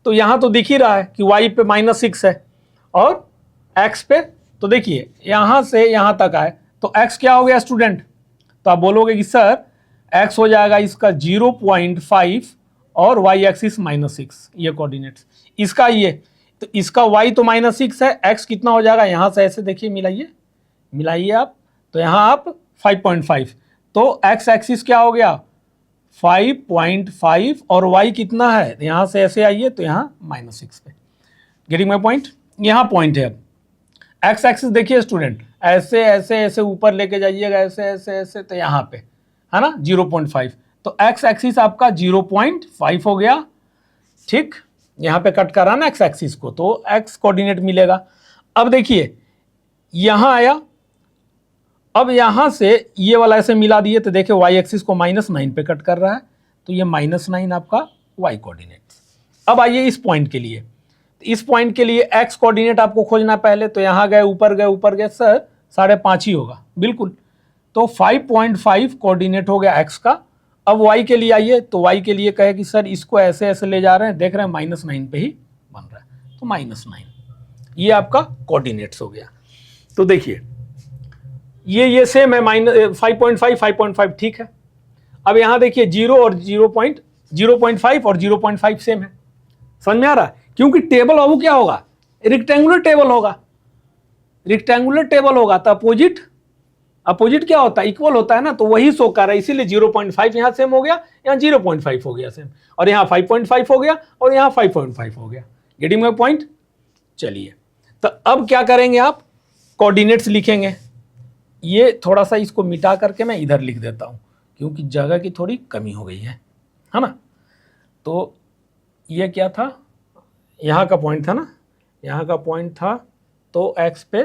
तो यहां तो दिख ही रहा है कि y पे -6 है, और x पे, तो देखिए यहां से यहां तक आए, तो x क्या हो गया स्टूडेंट। तो आप बोलोगे कि सर x हो जाएगा इसका 0.5 और y एक्सिस -6, ये कोऑर्डिनेट्स इसका। ये तो इसका y तो -6 है, x कितना हो जाएगा, यहां से ऐसे देखिए, मिलाइए आप। तो यहां आप 5.5, तो x एक्सिस क्या हो गया 5.5, और y कितना है, यहां से ऐसे आइए, तो यहां -6 पे। Getting my point. यहां पॉइंट है। अब x एक्सिस देखिए स्टूडेंट, ऐसे ऐसे ऐसे ऊपर लेके जाइएगा, ऐसे ऐसे ऐसे, तो यहां पे है ना 0.5, तो x एक्सिस आपका 0.5 हो गया। ठीक, यहां पे कट करा ना x एक्सिस को, तो x कोऑर्डिनेट मिलेगा। अब देखिए यहां आया, अब यहां से ये वाला ऐसे मिला दिए, तो देखिए y एक्सिस को -9 पे कट कर रहा है, तो ये -9 आपका y कोऑर्डिनेट। अब आइए इस पॉइंट के लिए, इस पॉइंट के लिए x कोऑर्डिनेट आपको खोजना पहले। तो यहां गए, ऊपर गए सर 5.5 ही होगा, बिल्कुल। तो 5.5 कोऑर्डिनेट हो गया x का। अब y के लिए आइए, तो y के लिए कहे कि सर इसको ऐसे ऐसे ले जा रहे हैं, देख रहे हैं -9 पे ही बन रहा है, तो -9 ये आपका कोऑर्डिनेट्स हो गया। तो देखिए ये सेम है, -5.5 ठीक है। अब यहां देखिए 0 और 0.5 और 0.5 सेम है, समझ में आ रहा है। क्योंकि टेबल बाबू क्या होगा, रेक्टेंगुलर टेबल होगा, रेक्टेंगुलर टेबल होगा, तो अपोजिट क्या होता है, इक्वल होता है ना, तो वही शो कर रहा है। इसीलिए 0.5 यहां सेम हो गया, यहां 0.5 हो गया सेम, और यहां 5.5 हो गया, और यहां 5.5 हो गया। Getting my point. चलिए, तो अब क्या करेंगे, आप कोऑर्डिनेट्स लिखेंगे। ये थोड़ा सा इसको मिटा करके मैं इधर लिख देता हूं, क्योंकि जगह की थोड़ी कमी हो गई है ना। तो ये क्या था, यहाँ का पॉइंट था ना, यहाँ का पॉइंट था, तो x पे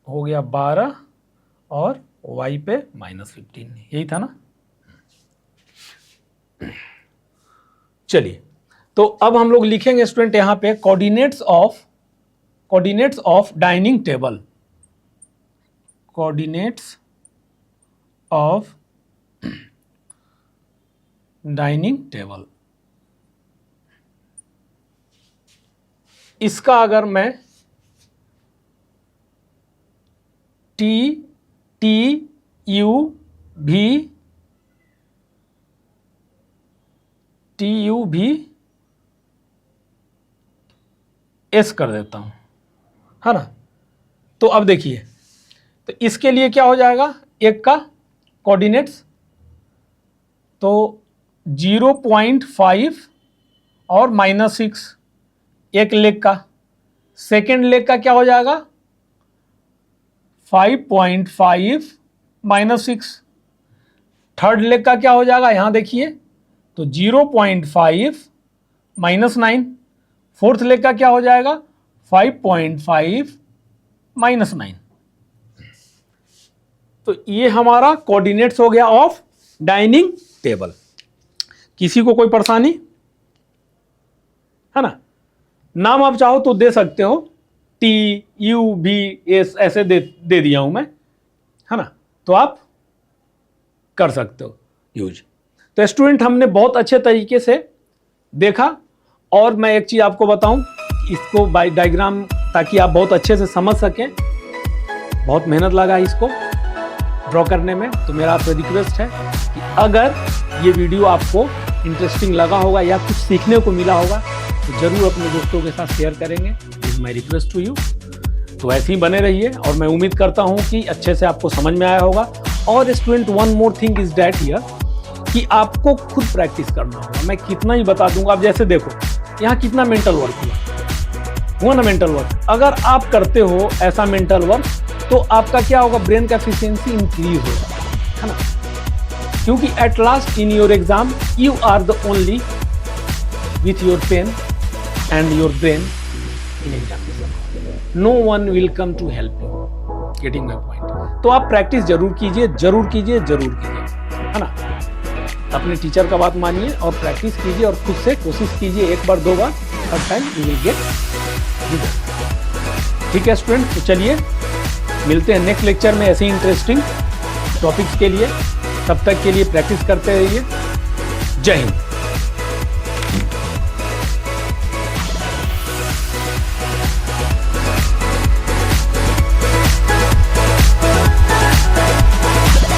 हो गया 12 और y पे -15, यही था ना। चलिए, तो अब हम लोग लिखेंगे स्टूडेंट यहां पे coordinates of dining table, coordinates of dining table. इसका अगर मैं TU भी S कर देता हूं, है ना। तो अब देखिए, तो इसके लिए क्या हो जाएगा, एक का कोऑर्डिनेट्स तो 0.5 और -6 एक लेग का, सेकेंड लेग का क्या हो जाएगा 5.5 -6, थर्ड लेग का क्या हो जाएगा यहां देखिए तो 0.5 -9, फोर्थ लेग का क्या हो जाएगा 5.5 -9। तो ये हमारा कोऑर्डिनेट्स हो गया ऑफ डाइनिंग टेबल। किसी को कोई परेशानी है ना, नाम आप चाहो तो दे सकते हो, TUBS ऐसे दे दिया हूं मैं, है ना, तो आप कर सकते हो यूज। तो स्टूडेंट हमने बहुत अच्छे तरीके से देखा, और मैं एक चीज आपको बताऊं इसको बाय डायग्राम, ताकि आप बहुत अच्छे से समझ सकें। बहुत मेहनत लगा इसको ड्रॉ करने में, तो मेरा आपसे रिक्वेस्ट है कि अगर ये वीडियो आपको इंटरेस्टिंग लगा होगा या कुछ सीखने को मिला होगा तो जरूर अपने दोस्तों के साथ शेयर करेंगे, is my request to you. तो ऐसे ही बने रहिए, और मैं उम्मीद करता हूँ कि अच्छे से आपको समझ में आया होगा। और student one more thing is that here कि आपको खुद प्रैक्टिस करना होगा। मैं कितना ही बता दूंगा, आप जैसे देखो यहाँ कितना मेंटल वर्क हुआ ना, मेंटल वर्क अगर आप करते हो ऐसा मेंटल वर्क, तो आपका क्या होगा, ब्रेन का एफिशिएंसी इंक्रीज होगा, है ना। क्योंकि at last in your exam you are the only with your pen and your brain in examination, no one will come to help you, getting my point. तो आप प्रैक्टिस जरूर कीजिए, जरूर कीजिए, जरूर कीजिए, है ना। अपने टीचर का बात मानिए और प्रैक्टिस कीजिए, और खुद से कोशिश कीजिए, एक बार दो बार, हर time you will get result. ठीक है स्टूडेंट, तो चलिए मिलते हैं नेक्स्ट लेक्चर में ऐसे इंटरेस्टिंग टॉपिक्स के लिए। तब तक के लिए प्रैक्टिस करते रहिए। जय हिंद।